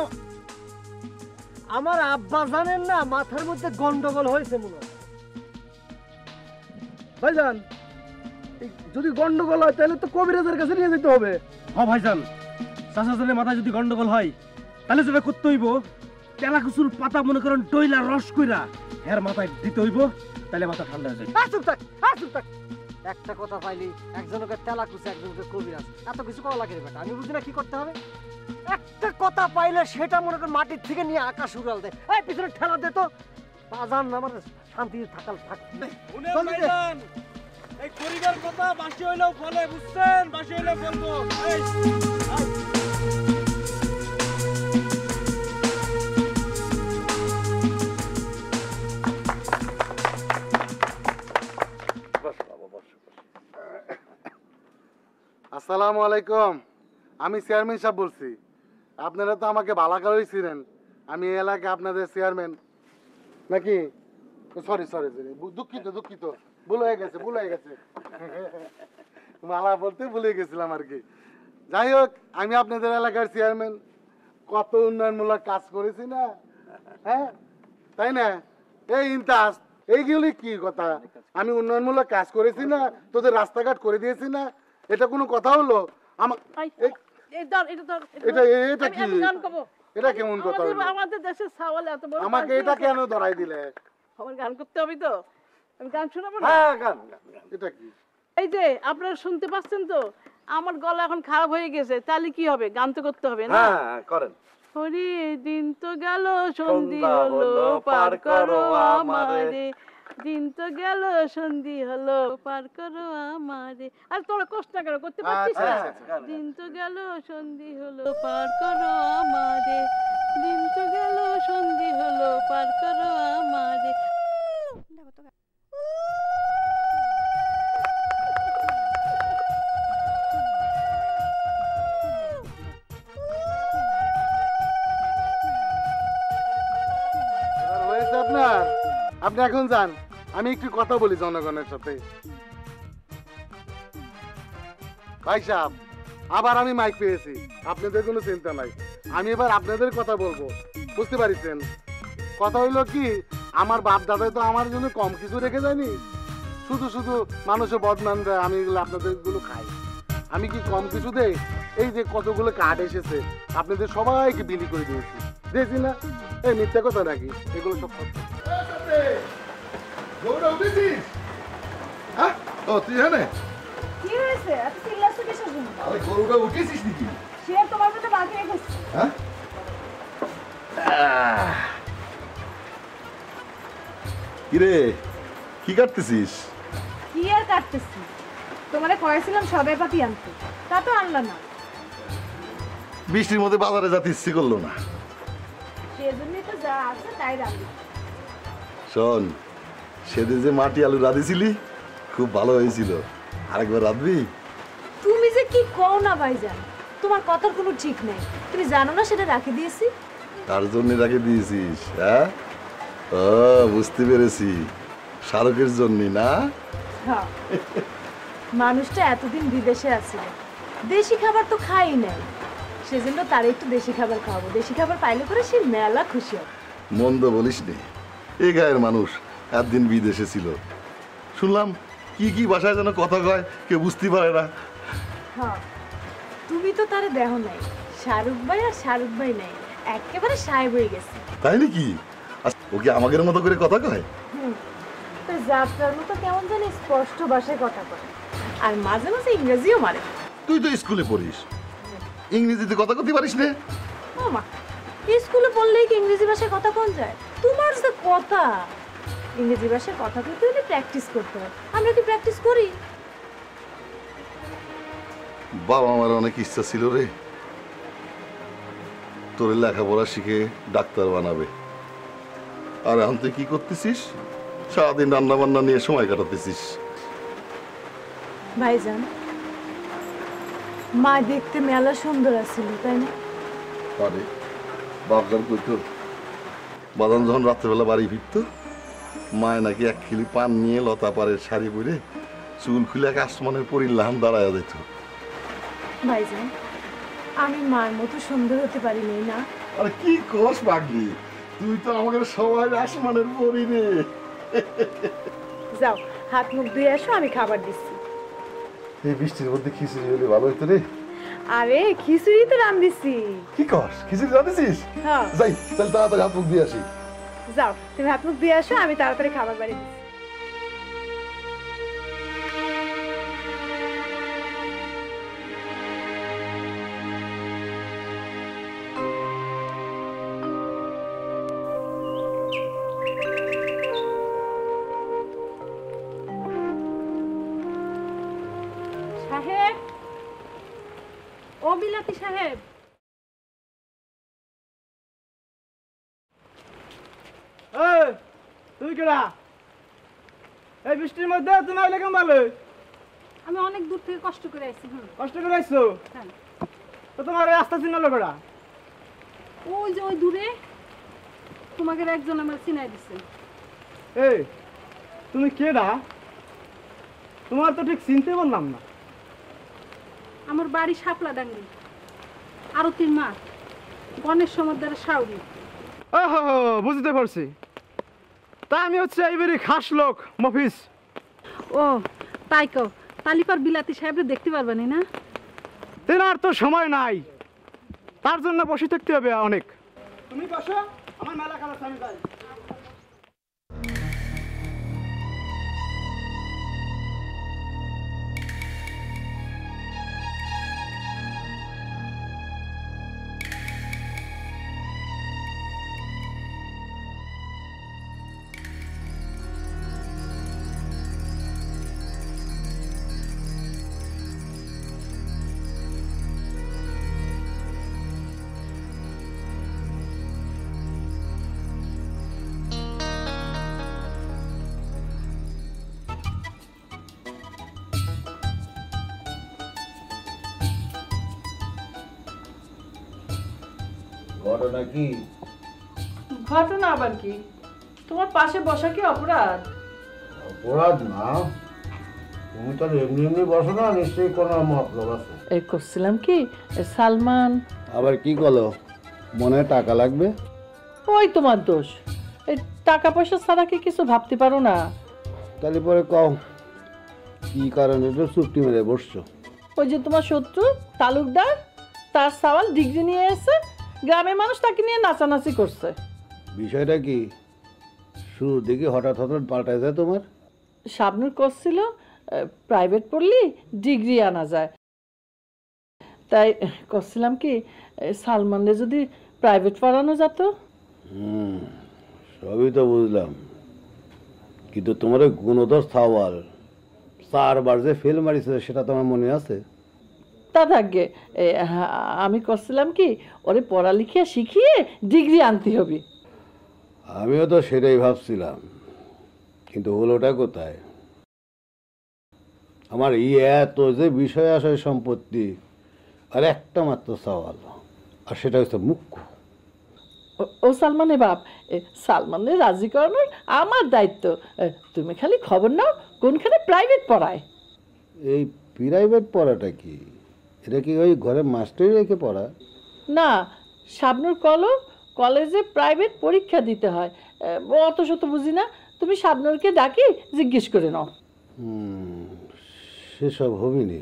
আমার আব্বা জানেন না মাথার মধ্যে গন্ডগোল হয়েছে মনে হয়। ভাইজান যদি গন্ডগোল হয় তাহলে তো কবিরাজের কাছে নিয়ে যেতে হবে। হ্যাঁ ভাইজান, চাচা জানের মাথায় যদি গন্ডগোল হয় তাহলে যেটা করতে হইব, তেলাকুচুর পাতা মনে করেন ডইলা রস কইরা এর মাথায় দিতে হইব, তাহলে মাথা ঠান্ডা হয়ে যায়। চুপ থাক, চুপ থাক। একটা কথা পাইলি একজনকে তেলাকুচি, একজনকে কবিরাজ, এত কিছু করা লাগে বেটা। আমি বুঝি না কি করতে হবে। একটা কথা পাইলে সেটা মনে করেন মাটির থেকে নিয়ে আকাশ উড়াল দেয়। এই পিছনে ঠেলা দে তো, বাজান আমার শান্তি থাকাল থাক। এই পরিবার কথা বাসি হইলেও বলে, বুঝছেন? বাসি হইলেও বলবো। আসসালামু আলাইকুম, আমি চেয়ারম্যান সাহেব বলছি। আপনারা তো আমাকে ভালো করেই ছিলেন, আমি এই এলাকায় আপনাদের চেয়ারম্যান নাকি? সরি সরি সরি, দুঃখিত দুঃখিত, ভুল হয়ে গেছে ভুল হয়ে গেছে, মালা বলতে ভুলে গেছিলাম আর কি। যাই হোক, আমি আপনাদের এলাকার চেয়ারম্যান, কত উন্নয়নমূলক কাজ করেছি না, হ্যাঁ তাই না? এই ইন্তাজ, এইগুলি কি কথা? আমি উন্নয়নমূলক কাজ করেছি না, তোদের রাস্তাঘাট করে দিয়েছি না, এটা কোনো কথা হলো? আমার এটা কি, এটা কেমন কথা হলো? আমাদের দেশের ছাওয়াল এত বড়, আমাকে এটা কেন ধরাই দিলে? আমার গান করতে হবে তো, আমি গান শোনাবো না? হ্যাঁ গান। এটা কি? এই যে আপনারা শুনতে পাচ্ছেন তো, আমার গলা এখন খারাপ হয়ে গেছে, তাহলে কি হবে? গান তো করতে হবে না? হ্যাঁ করেন। হরি দিন তো গেল, সন্ধি হলো, পার করো আমারে, দিন তো গেল, সন্ধি হলো, পার করো আমারে। আর তোরা কষ্ট না কেন, করতে পারছিস না? দিন তো গেল, সন্ধি হলো, পার করো আমারে, দিন তো গেল, সন্ধি হলো, পার করো আমারে। হয়েছে আপনার, আপনি এখন যান, আমি একটু কথা বলি জনগণের সাথে। ভাই সাহেব, আবার আমি মাইক পেয়েছি, আপনাদের কোনো চিন্তা নাই, আমি এবার আপনাদের কথা বলবো, বুঝতে পারছেন? কথা হইলো কি, আমার বাপ দাদা তো আমার জন্য কম কিছু রেখে যায়নি, শুধু শুধু মানুষের বদনাম দেয়, আমি এগুলো আপনাদের গুলো খাই। আমি কি কম কিছু দেই? এই যে কতগুলো কার্ড এসেছে, আপনাদের সবাইকে বিলি করে দিয়েছি, দিয়েছি না? এই মিথ্যা কথা নাকি? এগুলো সব সত্য। ও তুই জানে কি হয়েছে? এত চিল্লাচ্ছ কিসের জন্য? আরে গরুটা উঠেছিস নাকি? সে তোমার মধ্যে বাকি রেখেছে। হ্যাঁ কিরে, কি কাটতেছিস? কি আর কাটতেছি? তোমারে কয়েছিলাম সবাই পাতি আনতে, তা তো আনলা না। বৃষ্টির মধ্যে বাজারে যেতে ইচ্ছে করলো না, সেজন্যই তো যা আছে তাই রাখি। শোন সেদিন যে মাটি আলু রাঁধেছিলি খুব ভালো হয়েছিল, আরেকবার রাঁধবি? তুমি যে কি কও না ভাইজান, তোমার কথার কোনো ঠিক নেই। তুমি জানো না সেটা রাখে দিয়েছি। তার জন্য রাখে দিয়েছিস? হ্যাঁ, ও বুঝতে পেরেছি, শাহরুখের জন্য না? হ্যাঁ, মানুষটা এতদিন বিদেশে আছে, দেশি খাবার তো খাই নাই, সেজন্য তার একটু দেশি খাবার খাওয়াবো। দেশি খাবার পাইলে পরে সে মেলা খুশি হবে। মন্দ বলিস নি, এই গায়ের মানুষ একদিন বিদেশে ছিল, শুনলাম কি কি ভাষায় যেন কথা কয়, কেউ বুঝতে পারে না। হ্যাঁ, তুমি তো তারে দেখো নাই, শাহরুখ ভাই আর শাহরুখ ভাই নাই, একেবারে সাহেব হয়ে গেছে। তাই নাকি? ও কি আমাদের মতো করে কথা কয়? তো যাত্রার মতো কেমন জানি স্পষ্ট ভাষায় কথা বলে, আর মাঝে মাঝে ইংরেজিও মারে। তুই তো স্কুলে পড়িস, ইংরেজিতে কথা কইতে পারিস না? ও মা, স্কুলে পড়লেই কি ইংরেজি ভাষায় কথা কোন যায়? তোমার যে কথা, ইংরেজি ভাষায় কথা বলতে হলে প্র্যাকটিস করতে হয়। আমরা কি প্র্যাকটিস করি? বাবা আমার অনেক ইচ্ছা ছিল রে, তোর লেখাপড়া শিখে ডাক্তার বানাবে, আর এখন তুই কি করতেছিস? সারাদিন রান্না বান্না নিয়ে সময় কাটাতেছিস। ভাইজান, মা দেখতে মেলা সুন্দর আছিল, তাই না? আরে বাপজান কইতো, বাদান যখন রাত্রেবেলা বাড়ি ফিরতো, মায় নাকি 1 কিলো পান নিয়ে লতা পাড়ের শাড়ি পরে চুল খুলে আসমানের পরির লাহান দাঁড়ায় যেত। ভাইজান, আমি মার মতো সুন্দর হতে পারি নাই না? আরে কি কস পাগলি, তুই তো আমাদের সবাই আসমানের পরি রে। যাও, হাত মুখ ধুয়ে আসো, আমি খাবার দিচ্ছি। এই বৃষ্টির মধ্যে খিচুড়ি হলে ভালো হইতো রে। আরে খিচুড়ি তো রান্ধিছি। কি কস, খিচুড়ি রাঁধেছিস? হ্যাঁ। যাই তাহলে তাড়াতাড়ি হাত মুখ দিয়ে আসি। যাও, তুমি হাত মুখ ধুয়ে আসো, আমি তাড়াতাড়ি খাবার বাড়ি দিচ্ছি। সাহেব, ও বিলাতি সাহেব, তুই কেডা? এই বৃষ্টির মধ্যে তুমি আইলে কেমন ভালো? আমি অনেক দূর থেকে কষ্ট করে আসছি। কষ্ট করে আইছো? হ্যাঁ। তো তোমার রাস্তা চিনালো কেডা? ওই যে ওই দূরে তোমাকে একজন আমার চিনাই দিছে। এই তুমি কেডা? তোমার তো ঠিক চিনতে পারলাম না। আমার বাড়ি শাপলা ডাঙ্গি, আরতির মা, গণেশ সমুদ্রের সাউরি। ওহো, বুঝতে পারছি। তা আমি হচ্ছে এইবারই খাস লোক মফিস। ও তাই কও, তালিপার বিলাতি সাহেবরে দেখতে পারবানি না? তেনার তো সময় নাই, তার জন্য বসে থাকতে হবে অনেক। তুমি বসো, আমার মেলা খেলা আমি যাই। ঘটনা কি? ঘটনা আবার কি? তোমার পাশে বসা কি অপরাধ? অপরাধ না, তুমি তো এমনি এমনি বসো না, নিশ্চয়ই কোনো মতলব আছে। এই করছিলাম কি, সালমান আবার কি করলো? মনে হয় টাকা লাগবে? ওই তোমার দোষ। এই টাকা পয়সা ছাড়া কি কিছু ভাবতে পারো না? তাহলে পরে কও কি কারণে তো চুপটি মেরে বসছো? ওই যে তোমার শত্রু তালুকদার, তার সওয়াল ডিগ্রি নিয়ে এসে গ্রামের মানুষ তাকে নিয়ে নাচানাচি করছে। বিষয়টা কি? শুরুর দিকে হঠাৎ হঠাৎ পাল্টায় যায় তোমার? শাবনুর করছিল প্রাইভেট পড়লি ডিগ্রি আনা যায়, তাই করছিলাম কি সালমানরে যদি প্রাইভেট পড়ানো যেত। সবই তো বুঝলাম, কিন্তু তোমার ওই গুণধর সওয়াল 4 বার যে ফেল মারিছে সেটা তোমার মনে আছে? তা থাকবে, আমি করছিলাম কি ওরে পড়ালেখা শিখিয়ে ডিগ্রি আনতে হবে। আমিও তো সেটাই ভাবছিলাম, কিন্তু হলোটা কোথায়? আমার এত যে বিষয় আশয় সম্পত্তি, আর একটা মাত্র সওয়াল, আর সেটা হচ্ছে মুখ্য। ও সালমানের বাপ, সালমানের রাজি করানোর আমার দায়িত্ব। তুমি খালি খবর নাও কোনখানে প্রাইভেট পড়ায়। এই প্রাইভেট পড়াটা কি? এটা কি ওই ঘরে মাস্টারই রেখে পড়া? না, শাবনুর কলেজে প্রাইভেট পরীক্ষা দিতে হয়। অত শত বুঝি না, তুমি শাবনুরকে ডাকি জিজ্ঞেস করে নাও। সেসব হবিনি।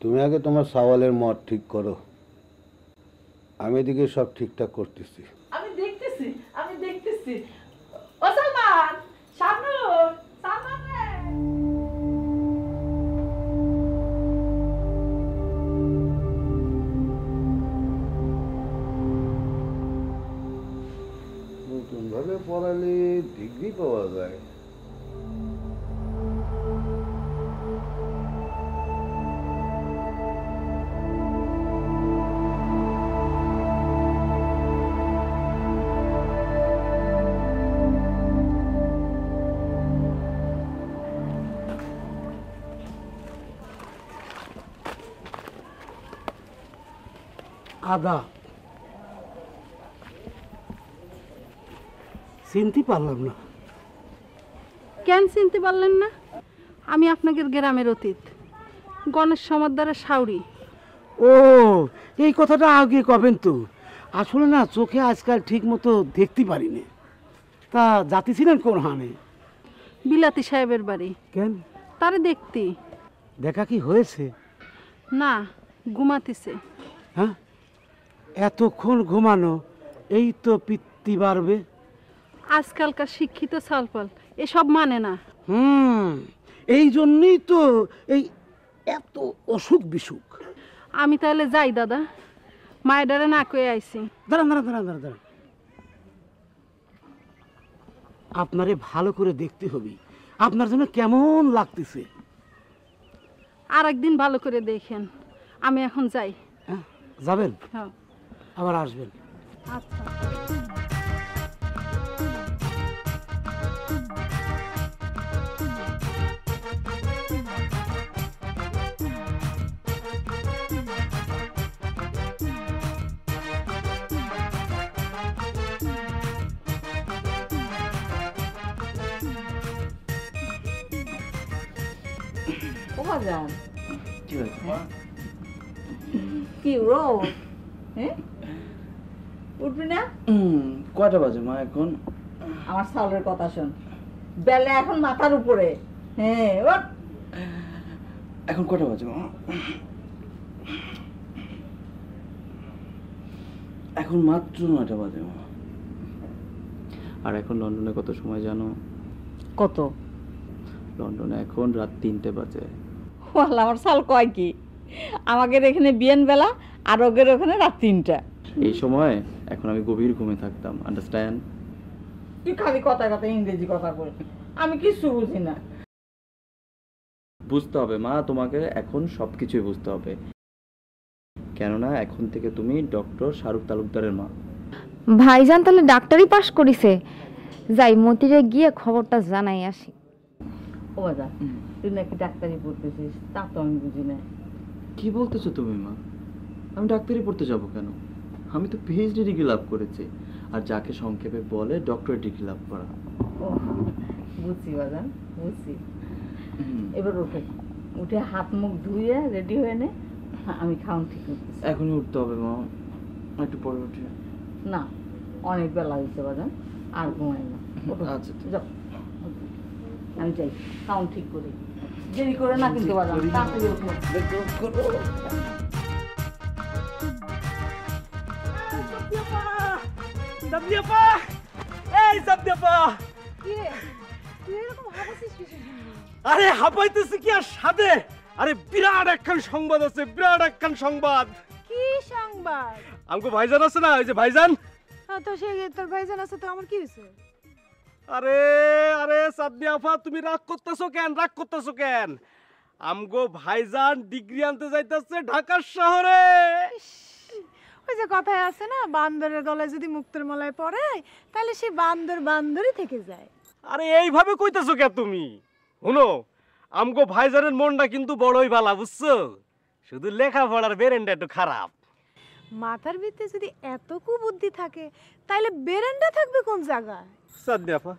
তুমি আগে তোমার সওয়ালের মত ঠিক করো, আমি এদিকে সব ঠিকঠাক করতেছি। আমি দেখতেছি। ও সালমান, শাবনুর, সালমান রে। নতুন ভাবে পড়ালে ডিগ্রি পাওয়া যায়। আদা চিনতে পারলাম না। কেন চিনতে পারলেন না? আমি আপনাদের গ্রামের অতীত, গণেশ সমাদ্দারের শাউরি। ও, এই কথাটা আগে কবেন তো। আসলে না, চোখে আজকাল ঠিক মতো দেখতে পারিনি। তা যাতেছিলেন কোন হানে? বিলাতি সাহেবের বাড়ি। কেন? তারে দেখতে। দেখা কি হয়েছে? না, ঘুমাতিছে। হ্যাঁ, এতক্ষণ ঘুমানো, এই তো পিত্তি বাড়বে। আজকালকার শিক্ষিত সালপাল এসব মানে না। এই জন্যই তো এই এত অসুখ বিসুখ। আমি তাহলে যাই দাদা, মায়েরারে না কয়ে আইছি। দাঁড়ান। আপনারে ভালো করে দেখতে হবে, আপনার জন্য কেমন লাগতেছে। আর একদিন ভালো করে দেখেন। আমি এখন যাই। যাবেন? হ্যাঁ, আবার আসবেন। আচ্ছা। কি রোদ, উঠবি না? কয়টা বাজে মা এখন? আমার সালের কথা শোন, বেলা এখন মাথার উপরে। হ্যাঁ, ওঠ। এখন কয়টা বাজে মা? এখন মাত্র 9টা বাজে মা। আর এখন লন্ডনে কত সময় জানো? কত? লন্ডনে এখন রাত 3টে বাজে। আমার সাল কয় কি, আমাদের এখানে বিয়েন বেলা আর ওদের ওখানে রাত 3টা। এই সময় এখন আমি গভীর ঘুমে থাকতাম, আন্ডারস্ট্যান্ড? তুই খালি কথা ইংরেজি কথা বল, আমি কিছু বুঝি না। বুঝতে হবে মা, তোমাকে এখন সবকিছুই বুঝতে হবে, কেননা এখন থেকে তুমি ডক্টর শাহরুখ তালুকদারের মা। ভাইজান তাহলে ডাক্তারি পাশ করিছে, যাই মতিরে গিয়ে খবরটা জানাই আসি। ও বাবা, তুই নাকি ডাক্তারি পড়তেছিস, তা তো আমি বুঝি না। কি বলতেছো তুমি মা? আমি ডাক্তারি পড়তে যাব কেন? আমি তো পিএইচডি ডিগ্রি লাভ করেছি, আর যাকে সংক্ষেপে বলে ডক্টরেট ডিগ্রি লাভ করা। ও বুঝছি বাজান, বুঝছি। এবার উঠে হাত মুখ ধুয়ে রেডি হয়ে নে, আমি খাওয়ান ঠিক করতেছি। এখনই উঠতে হবে মা, একটু পরে উঠি। না, অনেক বেলা হয়েছে বাজান, আর ঘুমাই না। আচ্ছা যাও, আমি যাই খাওয়ান ঠিক করি। দেরি করে না কিন্তু বাজান, তাড়াতাড়ি উঠো। আরে হাঁপাইতেছি কি আর সাথে? আরে বিরাট একখান সংবাদ আছে, বিরাট একখান সংবাদ। কি সংবাদ? আমগো ভাইজান আছে না, ওই যে ভাইজান। তো সে তোর ভাইজান আছে, তো আমার কি হয়েছে? আরে আরে সাদনি আফা, তুমি রাগ করতেছো কেন? আমগো ভাইজান ডিগ্রি আনতে যাইতেছে ঢাকা শহরে। ওই যে কথায় আছে না, বান্দরের গলায় যদি মুক্তোর মালায় পড়ে, তাহলে সে বান্দরই থেকে যায়। আরে এইভাবে কইতেছো কে তুমি? শুনো, আমগো ভাইজানের মনটা কিন্তু বড়ই ভালা, বুঝছো? শুধু লেখাপড়ার বেরেন্ডা একটু খারাপ। মাথার ভিতরে যদি এত কুবুদ্ধি থাকে তাইলে বেরেন্ডা থাকবে কোন জায়গায়? সাদনি আপা,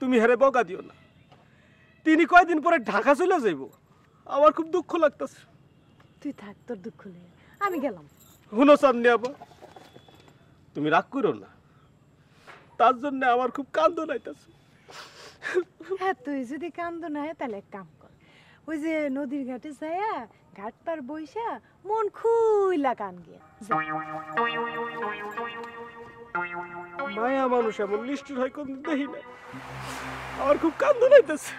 তুমি হেরে বকা দিও না। তিনি কয়দিন পরে ঢাকা চলে যাইব, আমার খুব দুঃখ লাগতেছে। তুই থাক, তোর দুঃখ নেই, আমি গেলাম। শুনো সাদনি আপা, তুমি রাগ করো না, তার জন্য আমার খুব কান্দন আইতাছে। হ্যাঁ, তুই যদি কান্দ না হয় তাহলে এক কাম কর, ওই যে নদীর ঘাটে যায়া ঘাট পার বইসা মন খুইলা কান গিয়া। মায়া মানুষ এমন নিষ্ঠুর হয় কোন দেখি না, আমার খুব কান্দন আইতাছে।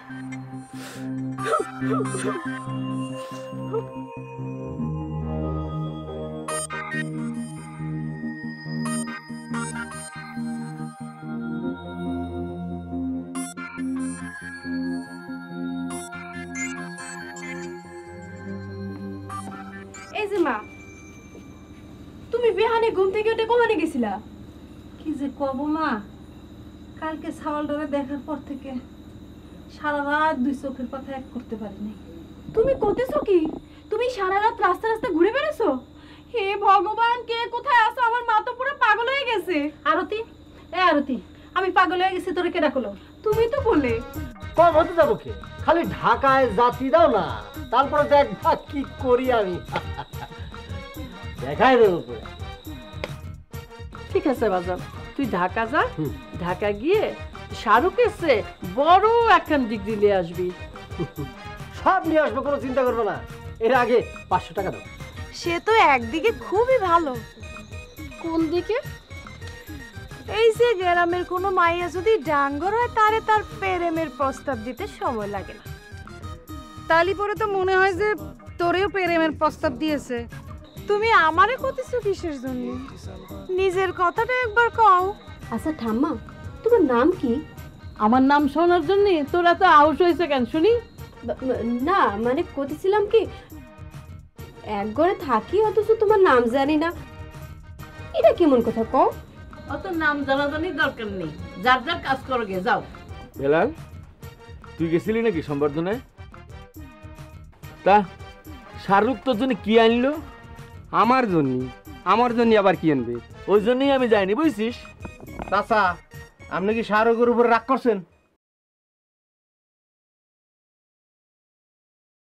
এই যে মা, তুমি বিহানে ঘুম থেকে উঠে কোমানে গেছিলা? কি যে কব মা, কালকে ছাওয়ালটারে দেখার পর থেকে সারা রাত দুই চোখের কথা এক করতে পারিনি। তুমি করতেছো কি? তুমি সারা রাত রাস্তা রাস্তা ঘুরে বেড়াছো? হে ভগবান, কে কোথায় আছো? আমার মা তো পুরো পাগল হয়ে গেছে। আরতি, আরতি, আমি পাগল হয়ে গেছি, তোরে কে ডাকলো? তুমি তো বললে। কম হতে যাবো কে? খালি ঢাকায় যাত্রী দাও না, তারপরে দেখ কি করি আমি। দেখাই দেবো। ঠিক আছে বাজার, তুই ঢাকা যা, ঢাকা গিয়ে শাহরুখের চেয়ে বড় একখান ডিগ্রি নিয়ে আসবি। সব নিয়ে আসবো, কোনো চিন্তা করবো না। এর আগে 500 টাকা দাও। সে তো একদিকে খুবই ভালো। কোন দিকে? এই যে গ্রামের কোনো মাইয়া যদি ডাঙ্গর হয় তারে তার প্রেমের প্রস্তাব দিতে সময় লাগে না। তালি পরে তো মনে হয় যে তোরেও প্রেমের প্রস্তাব দিয়েছে। তুমি আমারে কইতেছো কিসের জন্য? নিজের কথাটা একবার কও। আচ্ছা ঠাম্মা, তোমার নাম কি? আমার নাম শোনার জন্য তোরা তো আউশ হয়েছে কেন শুনি? না মানে কইতেছিলাম কি, এক ঘরে থাকি অথচ তোমার নাম জানি না, এটা কেমন কথা কও? অত নাম জানাজানির দরকার নেই, যার যার কাজ করো গে যাও। বেলাল, তুই গেছিলি নাকি সম্বর্ধনায়? তা শাহরুখ তোর জন্য কি আনলো? আমার জন্য? আমার জন্য আবার কি আনবে? ওই জন্যই আমি যাইনি, বুঝছিস? চাচা, আপনি কি শাহরুখের উপর রাগ করছেন?